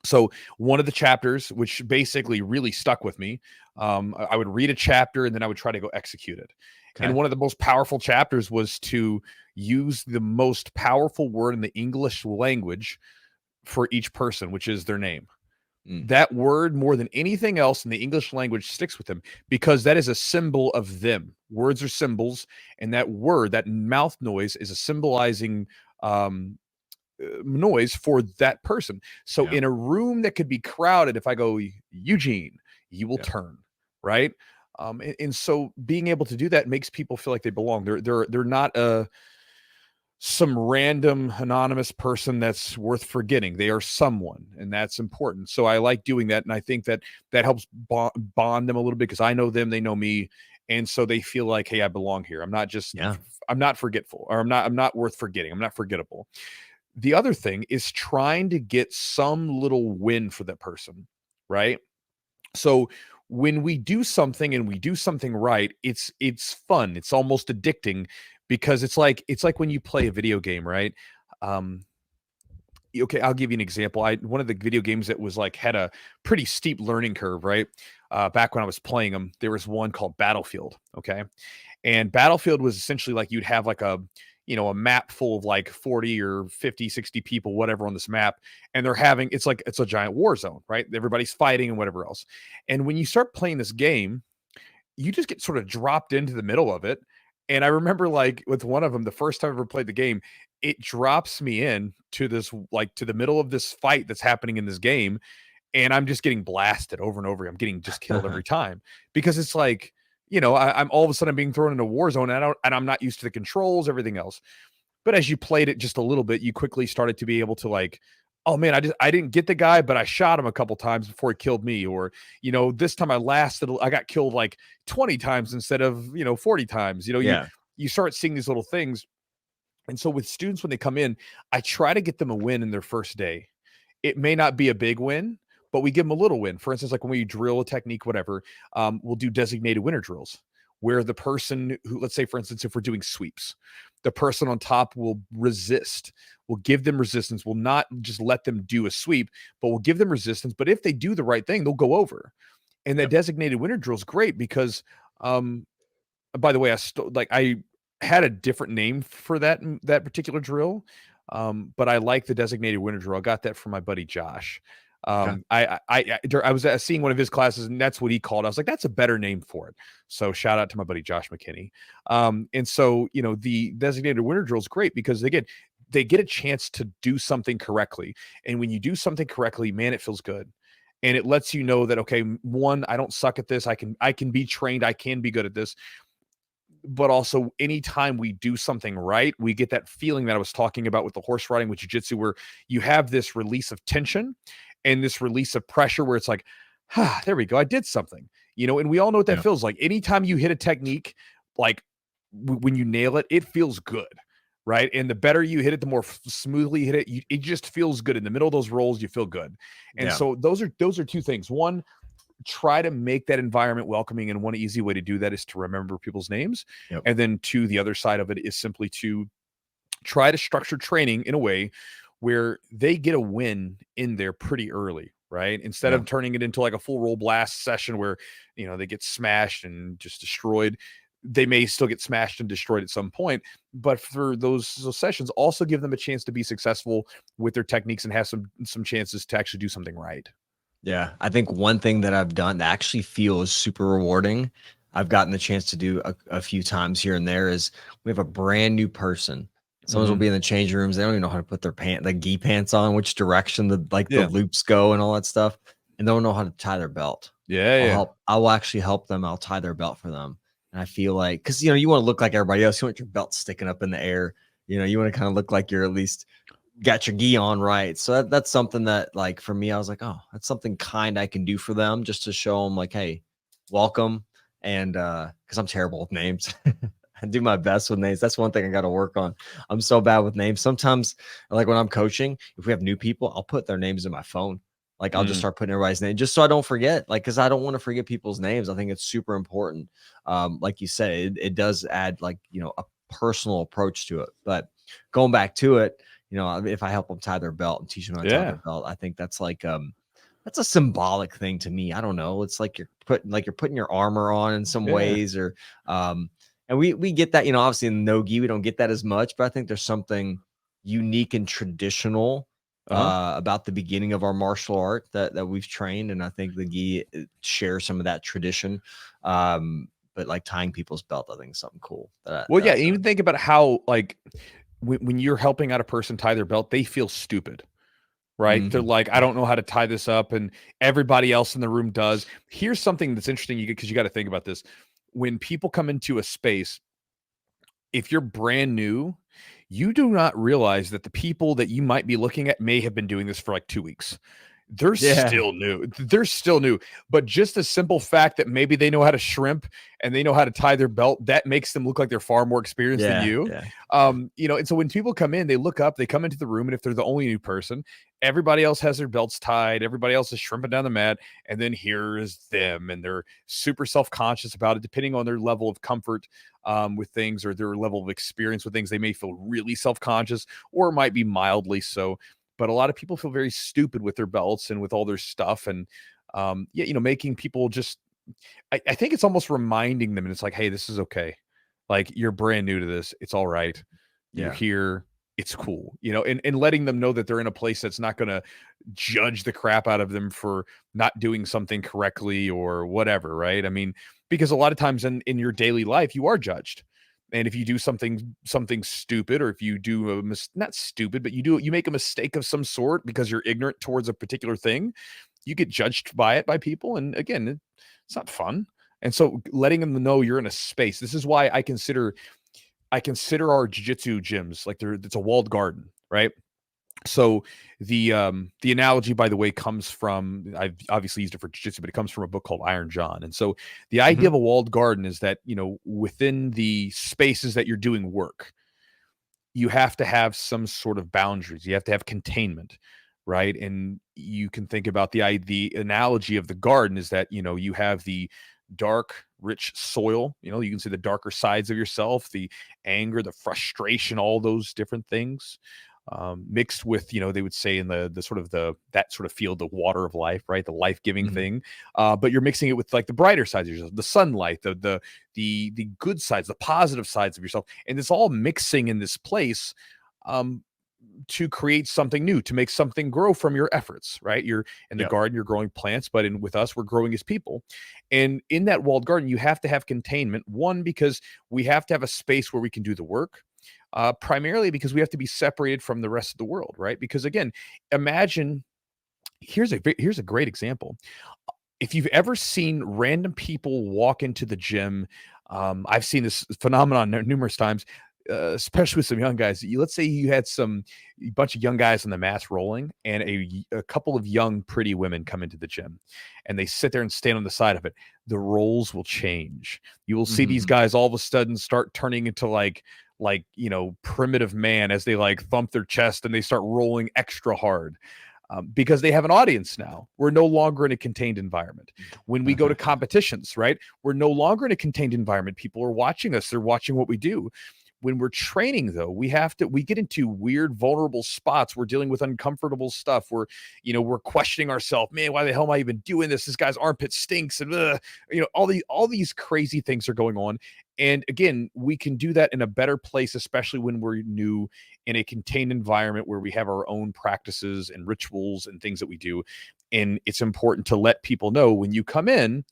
So one of the chapters, which basically really stuck with me, I would read a chapter and then I would try to go execute it. Okay. And one of the most powerful chapters was to use the most powerful word in the English language for each person, which is their name. That word, more than anything else in the English language, sticks with them because that is a symbol of them. Words are symbols, and that word, that mouth noise, is a symbolizing noise for that person. So in a room that could be crowded, if I go, Eugene, you will turn, right? And so being able to do that makes people feel like they belong. They're not some random anonymous person that's worth forgetting. They are someone, and that's important. So I like doing that, and I think that helps bond them a little bit because I know them, they know me, and so they feel like, hey, I belong here. I'm not just I'm not forgetful, or I'm not worth forgetting. I'm not forgettable. The other thing is trying to get some little win for that person, right? So when we do something and we do something right, it's fun. It's almost addicting because it's like when you play a video game, right? Okay, I'll give you an example. One of the video games that was like had a pretty steep learning curve, right? Back when I was playing them, there was one called Battlefield. Okay, and Battlefield was essentially like you'd have like a map full of like 40 or 50, 60 people, whatever on this map. And it's a giant war zone, right? Everybody's fighting and whatever else. And when you start playing this game, you just get sort of dropped into the middle of it. And I remember like with one of them, the first time I ever played the game, it drops me in to this, like to the middle of this fight that's happening in this game. And I'm just getting blasted over and over. I'm getting just killed every time because it's like, I'm all of a sudden being thrown into a war zone and I'm not used to the controls, everything else. But as you played it just a little bit, you quickly started to be able to like, oh man, I didn't get the guy, but I shot him a couple times before he killed me. Or, this time I got killed like 20 times instead of, 40 times. You start seeing these little things. And so with students, when they come in, I try to get them a win in their first day. It may not be a big win, but we give them a little win. For instance, like when we drill a technique, whatever, we'll do designated winner drills where the person who, let's say, for instance, if we're doing sweeps, the person on top will resist. We'll give them resistance. We'll not just let them do a sweep, but we'll give them resistance. But if they do the right thing, they'll go over. And that designated winner drill is great because, by the way, I had a different name for that particular drill. But I like the designated winner drill. I got that from my buddy Josh. I was seeing one of his classes, and that's what he called. I was like, that's a better name for it. So shout out to my buddy Josh McKinney. And so the designated winner drill is great because again, they get a chance to do something correctly, and when you do something correctly, man, it feels good. And it lets you know that, okay, one, I don't suck at this. I can be trained. I can be good at this. But also anytime we do something right, we get that feeling that I was talking about with the horse riding with jiu-jitsu, where you have this release of tension and this release of pressure where it's like, there we go. I did something, and we all know what that feels like. Anytime you hit a technique, like when you nail it, it feels good. Right. And the better you hit it, the more smoothly you hit it. It just feels good in the middle of those rolls. You feel good. And so those are two things. One, try to make that environment welcoming. And one easy way to do that is to remember people's names. And then two, the other side of it is simply to try to structure training in a way where they get a win in there pretty early, right? Instead of turning it into like a full roll blast session where, they get smashed and just destroyed. They may still get smashed and destroyed at some point, but for those sessions, also give them a chance to be successful with their techniques and have some chances to actually do something right. Yeah, I think one thing that I've done that actually feels super rewarding, I've gotten the chance to do a few times here and there, is we have a brand new person. Someone will be in the change rooms. They don't even know how to put their the gi pants on, which direction the loops go and all that stuff. And they don't know how to tie their belt. I will actually help them. I'll tie their belt for them. And I feel like, because, you want to look like everybody else. You want your belt sticking up in the air. You want to kind of look like you're at least got your gi on right. So that's something that, like, for me, I was like, oh, that's something kind I can do for them just to show them like, hey, welcome. And because I'm terrible with names. I do my best with names. That's one thing I got to work on. I'm so bad with names. Sometimes, like when I'm coaching, if we have new people, I'll put their names in my phone. Like I'll just Mm, start putting everybody's name just so I don't forget. Like, because I don't want to forget people's names. I think it's super important. Like you said, it does add like a personal approach to it. But going back to it, if I help them tie their belt and teach them how to tie yeah, their belt, I think that's a symbolic thing to me. I don't know. It's like you're putting your armor on in some yeah, ways, or and we get that, obviously in no-gi, we don't get that as much, but I think there's something unique and traditional uh-huh. about the beginning of our martial art that we've trained. And I think the gi shares some of that tradition. But like tying people's belt, I think is something cool Well, that yeah, I've even done. think about how, like, when you're helping out a person tie their belt, they feel stupid, right? They're Mhm. like, I don't know how to tie this up, and everybody else in the room does. Here's something that's interesting, because you got to think about this. When people come into a space, if you're brand new, you do not realize that the people that you might be looking at may have been doing this for like 2 weeks. They're Yeah. still new. They're still new. But just the simple fact that maybe they know how to shrimp and they know how to tie their belt, that makes them look like they're far more experienced than Yeah. you. Yeah. And so when people come in, they look up, they come into the room, and if they're the only new person, everybody else has their belts tied, everybody else is shrimping down the mat, and then here is them, and they're super self-conscious about it, depending on their level of comfort with things, or their level of experience with things. They may feel really self-conscious, or it might be mildly so. But a lot of people feel very stupid with their belts and with all their stuff. And making people just, I think it's almost reminding them, and it's like, hey, this is okay. Like, you're brand new to this. It's all right. You're Yeah. here. It's cool, and letting them know that they're in a place that's not going to judge the crap out of them for not doing something correctly or whatever, right? I mean, because a lot of times in your daily life, you are judged. And if you do something stupid, or if you do not stupid, but you make a mistake of some sort because you're ignorant towards a particular thing, you get judged by it by people. And again, it's not fun. And so letting them know you're in a space. This is why I consider our jiu-jitsu gyms like it's a walled garden, right? So the analogy, by the way, comes from, I've obviously used it for jiu-jitsu, but it comes from a book called Iron John. And so the idea Mhm. of a walled garden is that, within the spaces that you're doing work, you have to have some sort of boundaries. You have to have containment, right? And you can think about the analogy of the garden is that, you have the dark, rich soil. You can see the darker sides of yourself, the anger, the frustration, all those different things. Mixed with, they would say in the sort of that sort of field, the water of life, right? The life-giving Mhm. thing. But you're mixing it with like the brighter sides of yourself, the sunlight, the good sides, the positive sides of yourself, and it's all mixing in this place, um, to create something new, to make something grow from your efforts, right? You're in the Yep. garden, you're growing plants, but with us, we're growing as people. And in that walled garden, you have to have containment. One, because we have to have a space where we can do the work. Primarily because we have to be separated from the rest of the world, right? Because again, imagine, here's a great example. If you've ever seen random people walk into the gym, I've seen this phenomenon numerous times, especially with some young guys. Let's say you had a bunch of young guys on the mats rolling, and a couple of young, pretty women come into the gym, and they sit there and stand on the side of it. The roles will change. You will see these Mhm. guys all of a sudden start turning into primitive man, as they like thump their chest and they start rolling extra hard, because they have an audience now. We're no longer in a contained environment. When we go to competitions, right, we're no longer in a contained environment. People are watching us. They're watching what we do. When we're training, though, we get into weird, vulnerable spots. We're dealing with uncomfortable stuff. We're questioning ourselves. Man, why the hell am I even doing this? This guy's armpit stinks, and all these crazy things are going on. And again, we can do that in a better place, especially when we're new, in a contained environment where we have our own practices and rituals and things that we do. And it's important to let people know, when you come in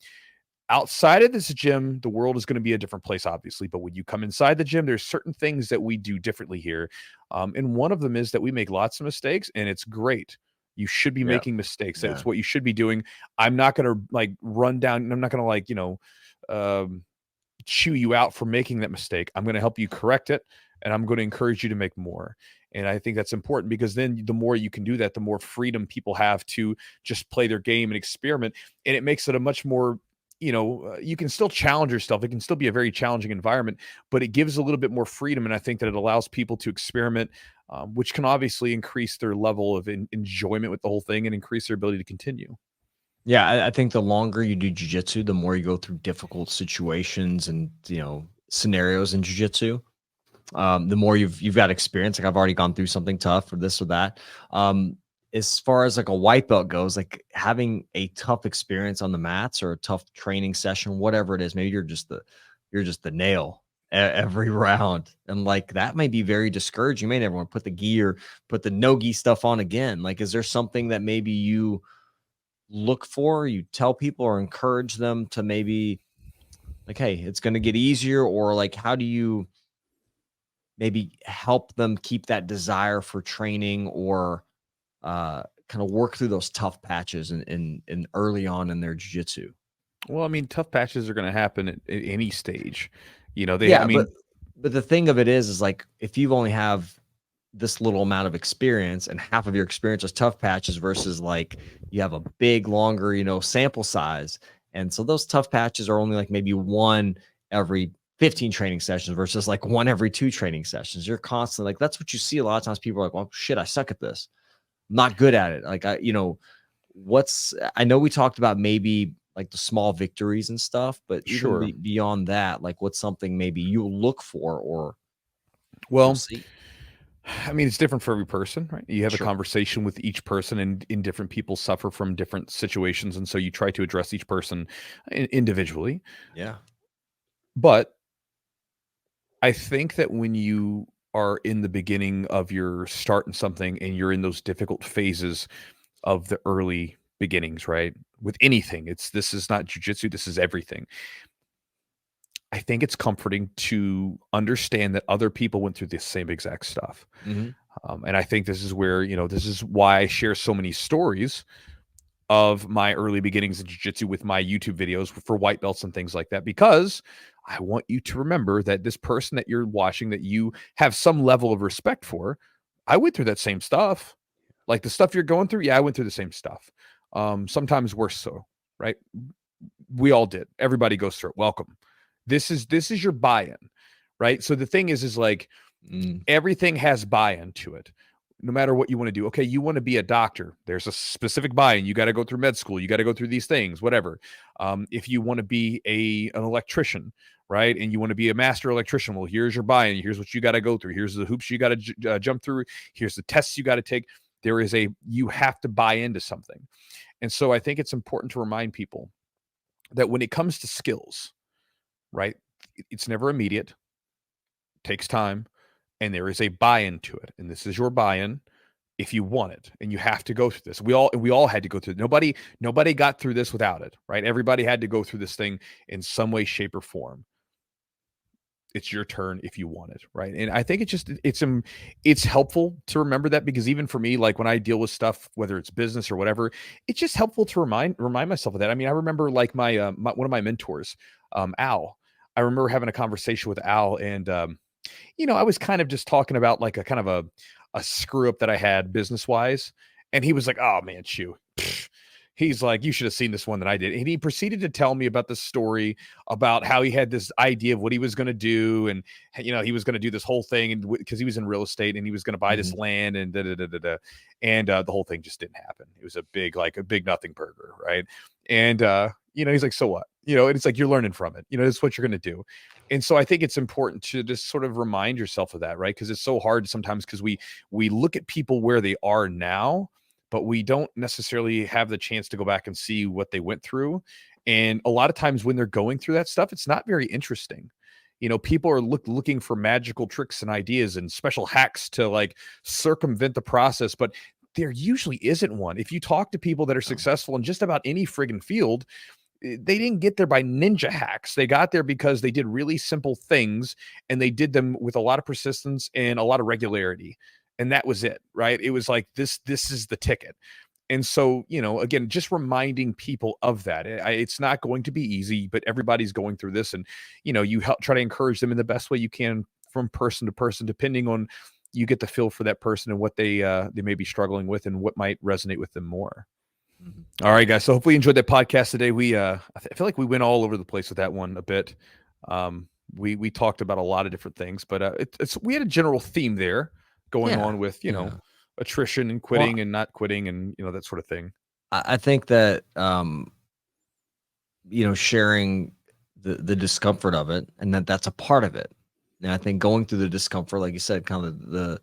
outside of this gym, the world is going to be a different place, obviously. But when you come inside the gym, there's certain things that we do differently here. And one of them is that we make lots of mistakes, and it's great. You should be Yep. making mistakes. Yeah. That's what you should be doing. I'm not going to like run down. I'm not going to um, chew you out for making that mistake. I'm going to help you correct it, and I'm going to encourage you to make more. And I think that's important, because then the more you can do that, the more freedom people have to just play their game and experiment. And it makes it a much more you can still challenge yourself. It can still be a very challenging environment, but it gives a little bit more freedom. And I think that it allows people to experiment, which can obviously increase their level of enjoyment with the whole thing and increase their ability to continue. Yeah, I think the longer you do jujitsu, the more you go through difficult situations and scenarios in jujitsu. The more you've got experience. Like I've already gone through something tough or this or that. As far as like a white belt goes, like having a tough experience on the mats or a tough training session, whatever it is, maybe you're just the nail every round, and like that may be very discouraging. You may never want to put the gi or put the no gi stuff on again. Like, is there something that maybe you look for, you tell people or encourage them to maybe like, hey, it's going to get easier, or like how do you maybe help them keep that desire for training, or kind of work through those tough patches in early on in their jiu-jitsu? Well, I mean, tough patches are going to happen at any stage. Yeah, but the thing of it is like if you only have this little amount of experience and half of your experience is tough patches versus like you have a big, longer, sample size. And so those tough patches are only like maybe one every 15 training sessions versus like one every 2 training sessions. You're constantly like, that's what you see a lot of times. People are like, well, shit, I suck at this. I'm not good at it. Like I know we talked about maybe like the small victories and stuff, but even beyond that, like what's something maybe you look for or well see? I mean, it's different for every person, right? You have a Sure. conversation with each person, and in different people suffer from different situations. And so you try to address each person individually. Yeah. But I think that when you are in the beginning of your start in something and you're in those difficult phases of the early beginnings, right? With anything, this is not jujitsu, this is everything. I think it's comforting to understand that other people went through the same exact stuff. Mm-hmm. And I think this is where, this is why I share so many stories of my early beginnings in jiu-jitsu with my YouTube videos for white belts and things like that, because I want you to remember that this person that you're watching, that you have some level of respect for, I went through that same stuff. Like the stuff you're going through, yeah, I went through the same stuff. Sometimes worse so, right? We all did. Everybody goes through it. Welcome. This is your buy-in, right? So the thing is like everything has buy-in to it. No matter what you want to do. Okay, you want to be a doctor. There's a specific buy-in. You got to go through med school. You got to go through these things, whatever. If you want to be an electrician, right, and you want to be a master electrician, well, here's your buy-in. Here's what you got to go through. Here's the hoops you got to jump through. Here's the tests you got to take. You have to buy into something. And so I think it's important to remind people that when it comes to skills, right, it's never immediate. It takes time. And there is a buy-in to it. And this is your buy-in if you want it. And you have to go through this. We all had to go through it. Nobody got through this without it, right? Everybody had to go through this thing in some way, shape, or form. It's your turn if you want it, right? And I think it's helpful to remember that, because even for me, like when I deal with stuff, whether it's business or whatever, it's just helpful to remind myself of that. I mean, I remember like my one of my mentors, Al. I remember having a conversation with Al, and I was kind of just talking about like a kind of a screw up that I had business wise. And he was like, "Oh man, Chew." He's like, "You should have seen this one that I did." And he proceeded to tell me about the story about how he had this idea of what he was going to do. And, he was going to do this whole thing, and because he was in real estate and he was going to buy this land and And the whole thing just didn't happen. It was a big nothing burger. Right. And, he's like, "So what?" And it's like, you're learning from it. It's what you're going to do. And so I think it's important to just sort of remind yourself of that, right? Because it's so hard sometimes, because we look at people where they are now, but we don't necessarily have the chance to go back and see what they went through. And a lot of times when they're going through that stuff, it's not very interesting. People are looking for magical tricks and ideas and special hacks to like circumvent the process, but there usually isn't one. If you talk to people that are successful in just about any friggin' field, they didn't get there by ninja hacks. They got there because they did really simple things, and they did them with a lot of persistence and a lot of regularity. And that was it, right? It was like, this is the ticket. And so, again, just reminding people of that. It's not going to be easy, but everybody's going through this. And, you try to encourage them in the best way you can from person to person, depending on, you get the feel for that person and what they may be struggling with and what might resonate with them more. Mhm. All right, guys. So hopefully you enjoyed that podcast today. I feel like we went all over the place with that one a bit. We talked about a lot of different things, but we had a general theme there going Yeah. on with Yeah. attrition and Well, quitting and not quitting and that sort of thing. I think that sharing the discomfort of it, and that's a part of it. And I think going through the discomfort, like you said, kind of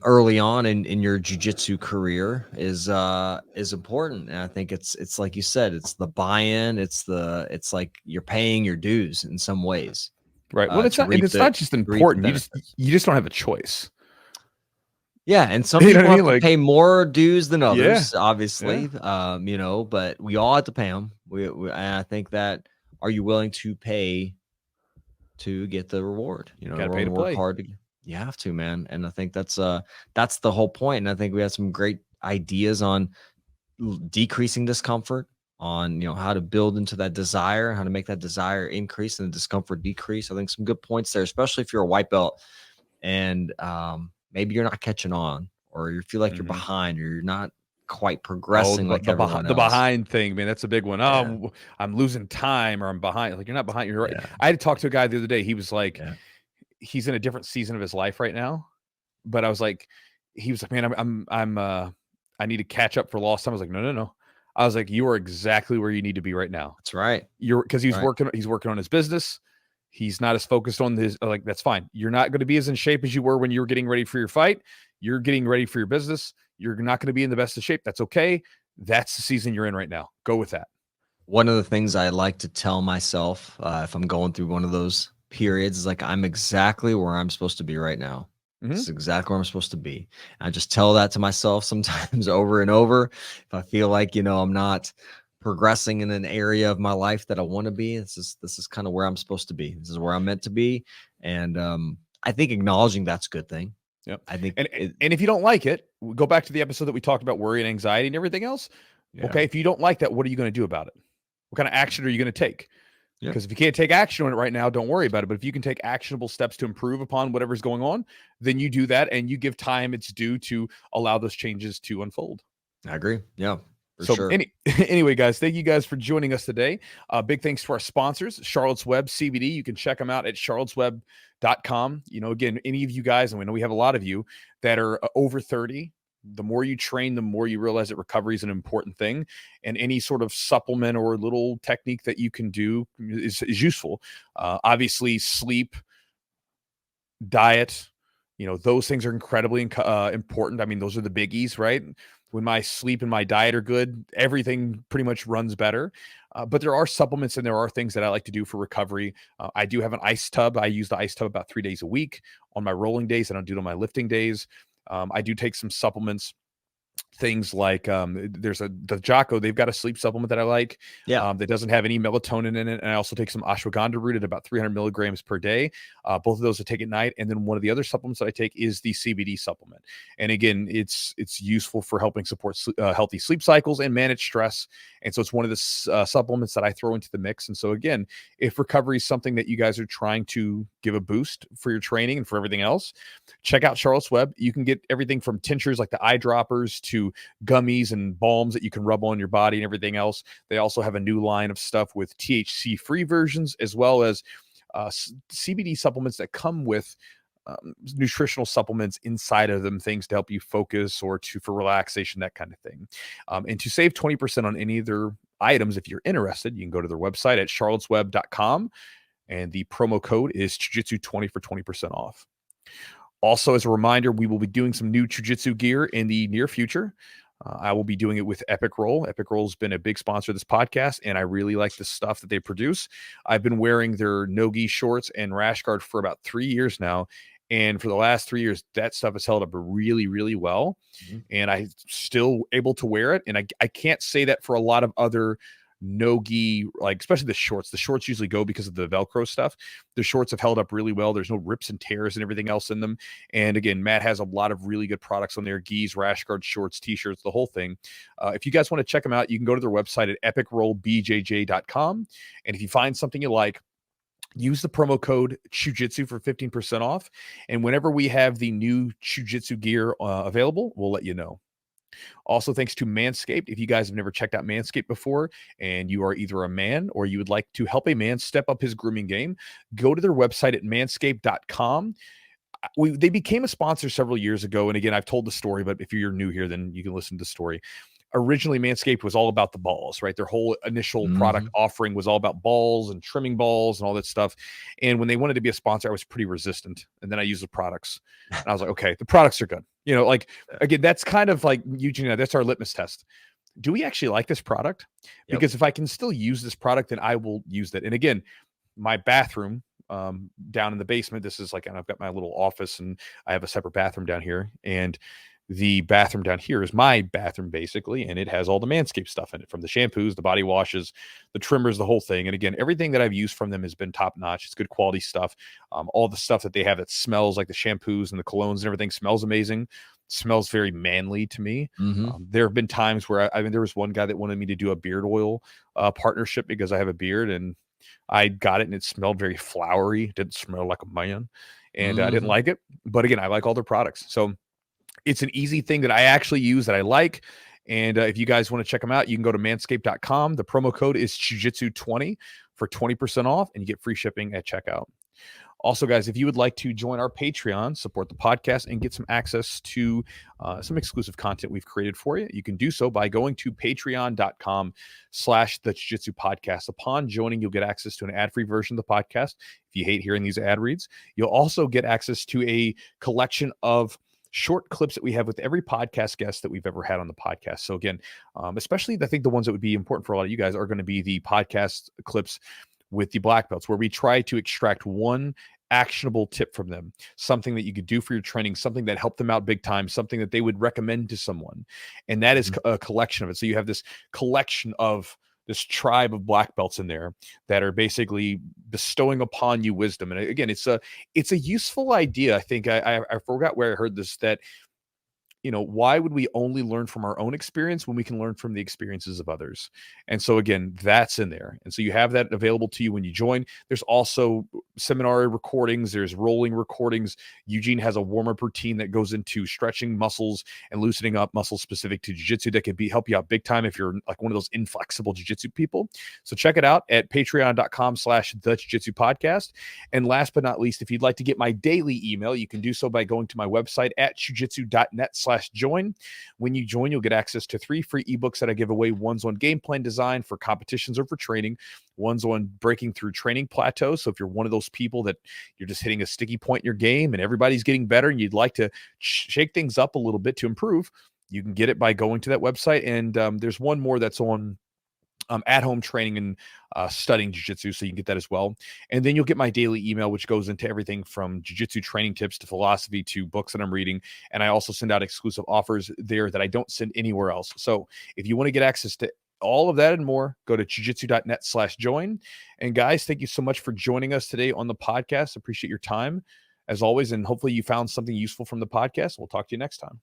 early on in your jujitsu career is important. And I think it's like you said, it's the buy-in, it's like you're paying your dues in some ways Right. Well, to reap it's the not just to reap the important. benefits. You just don't have a choice. Yeah, and some You know what people I have mean? to Like, pay more dues than yeah, others, yeah. obviously. But we all have to pay them. And I think that, are you willing to pay to get the reward? Got to We're pay going to to work play. hard you have to, man. And I think that's the whole point. And I think we have some great ideas on decreasing discomfort, on how to build into that desire, how to make that desire increase and the discomfort decrease. I think some good points there, especially if you're a white belt and maybe you're not catching on, or you feel like you're Hmm. behind, or you're not quite Oh, progressing like everyone the else. behind thing, man. That's a big one. Yeah, Oh, I'm losing time, or I'm behind. Like, you're not behind. You're right. yeah, I had to talk to a guy the other day. He was like, yeah. he's in a different season of his life right now. But I was like, he was like, man, I need to catch up for lost time. I was like, no, no, no. I was like, you are exactly where you need to be right now. That's right. Because Right. he's working on his business. He's not as focused on his, like, that's fine. You're not going to be as in shape as you were when you were getting ready for your fight. You're getting ready for your business. You're not going to be in the best of shape. That's okay. That's the season you're in right now. Go with that. One of the things I like to tell myself if I'm going through one of those periods is like, I'm exactly where I'm supposed to be right now. This Hmm. is exactly where I'm supposed to be. I just tell that to myself sometimes over and over. If I feel like, I'm not progressing in an area of my life that I want to be, this is kind of where I'm supposed to be. This is where I'm meant to be. And I think acknowledging that's a good thing. Yep. I think And if you don't like it, go back to the episode that we talked about worry and anxiety and everything else. yeah. Okay. If you don't like that, what are you going to do about it? What kind of action are you going to take? Yeah. Because if you can't take action on it right now, don't worry about it. But if you can take actionable steps to improve upon whatever's going on, then you do that and you give time its due to allow those changes to unfold. I agree. Yeah, for So sure. anyway, guys, thank you guys for joining us today. Big thanks to our sponsors, Charlotte's Web CBD. You can check them out at charlottesweb.com. Again, any of you guys, and we know we have a lot of you that are over 30, the more you train, the more you realize that recovery is an important thing. And any sort of supplement or little technique that you can do is useful. Obviously, sleep, diet, those things are incredibly important. I mean, those are the biggies, right? When my sleep and my diet are good, everything pretty much runs better. But there are supplements and there are things that I like to do for recovery. I do have an ice tub. I use the ice tub about 3 days a week on my rolling days. I don't do it on my lifting days. I do take some supplements, things like there's the Jocko. They've got a sleep supplement that I like Yeah. that doesn't have any melatonin in it. And I also take some ashwagandha root at about 300 milligrams per day. Both of those I take at night. And then one of the other supplements that I take is the CBD supplement. And again, it's useful for helping support healthy sleep cycles and manage stress. And so it's one of the supplements that I throw into the mix. And so again, if recovery is something that you guys are trying to give a boost for your training and for everything else, check out Charlotte's Web. You can get everything from tinctures like the eye droppers to gummies and balms that you can rub on your body and everything else. They also have a new line of stuff with THC free versions, as well as CBD supplements that come with nutritional supplements inside of them, things to help you focus or for relaxation, that kind of thing. And to save 20% on any of their items, if you're interested, you can go to their website at charlottesweb.com, and the promo code is Jiu-Jitsu20 for 20% off. Also, as a reminder, we will be doing some new Jiu-Jitsu gear in the near future. I will be doing it with Epic Roll. Epic Roll has been a big sponsor of this podcast, and I really like the stuff that they produce. I've been wearing their no-gi shorts and rash guard for about 3 years now. And for the last 3 years, that stuff has held up really, really well. Mhm. And I'm still able to wear it. And I can't say that for a lot of other no-gi, like especially the shorts. The shorts usually go because of the Velcro stuff. The shorts have held up really well. There's no rips and tears and everything else in them. And again, Matt has a lot of really good products on there: gis, rash guard, shorts, t-shirts, the whole thing. If you guys want to check them out, you can go to their website at epicrollbjj.com. And if you find something you like, use the promo code Chewjitsu for 15% off. And whenever we have the new Chewjitsu gear available, we'll let you know. Also, thanks to Manscaped. If you guys have never checked out Manscaped before and you are either a man or you would like to help a man step up his grooming game, go to their website at manscaped.com. They became a sponsor several years ago. And again, I've told the story, but if you're new here, then you can listen to the story. Originally, Manscaped was all about the balls, right? Their whole initial product offering was all about balls and trimming balls and all that stuff. And when they wanted to be a sponsor, I was pretty resistant. And then I used the products. And I was like, okay, the products are good. Like, again, that's kind of like, Eugene, that's our litmus test. Do we actually like this product? Yep. Because if I can still use this product, then I will use that. And again, my bathroom down in the basement, this is like, and I've got my little office and I have a separate bathroom down here. And the bathroom down here is my bathroom basically, and it has all the Manscaped stuff in it, from the shampoos, the body washes, the trimmers, the whole thing. And again, everything that I've used from them has been top notch. It's good quality stuff. All the stuff that they have that smells like the shampoos and the colognes and everything smells amazing. Smells very manly to me. There have been times where I mean, there was one guy that wanted me to do a beard oil partnership because I have a beard, and I got it and it smelled very flowery. It didn't smell like a man, and I didn't like it. But again, I like all their products. So it's an easy thing that I actually use that I like. And if you guys want to check them out, you can go to manscaped.com. The promo code is Jiu-Jitsu20 for 20% off, and you get free shipping at checkout. Also, guys, if you would like to join our Patreon, support the podcast, and get some access to some exclusive content we've created for you, you can do so by going to patreon.com/the Jiu-Jitsu podcast. Upon joining, you'll get access to an ad-free version of the podcast. If you hate hearing these ad reads, you'll also get access to a collection of short clips that we have with every podcast guest that we've ever had on the podcast. So again, especially I think the ones that would be important for a lot of you guys are going to be the podcast clips with the black belts, where we try to extract one actionable tip from them, something that you could do for your training, something that helped them out big time, something that they would recommend to someone. And that is a collection of it. So you have this collection of this tribe of black belts in there that are basically bestowing upon you wisdom. And again, it's a useful idea. I think I forgot where I heard this, that, why would we only learn from our own experience when we can learn from the experiences of others? And so again, that's in there. And so you have that available to you when you join. There's also seminar recordings. There's rolling recordings. Eugene has a warm-up routine that goes into stretching muscles and loosening up muscles specific to jiu-jitsu that can help you out big time if you're like one of those inflexible jiu-jitsu people. So check it out at patreon.com/the Jiu-Jitsu podcast. And last but not least, if you'd like to get my daily email, you can do so by going to my website at jiujitsu.net/join. When you join, you'll get access to 3 free ebooks that I give away. One's on game plan design for competitions or for training. One's on breaking through training plateaus. So if you're one of those people that you're just hitting a sticky point in your game and everybody's getting better and you'd like to shake things up a little bit to improve, you can get it by going to that website. And there's one more that's on at-home training and studying jiu-jitsu, so you can get that as well. And then you'll get my daily email, which goes into everything from jiu-jitsu training tips to philosophy to books that I'm reading. And I also send out exclusive offers there that I don't send anywhere else. So if you want to get access to all of that and more, go to jiujitsu.net/join. And guys, thank you so much for joining us today on the podcast. Appreciate your time as always. And hopefully you found something useful from the podcast. We'll talk to you next time.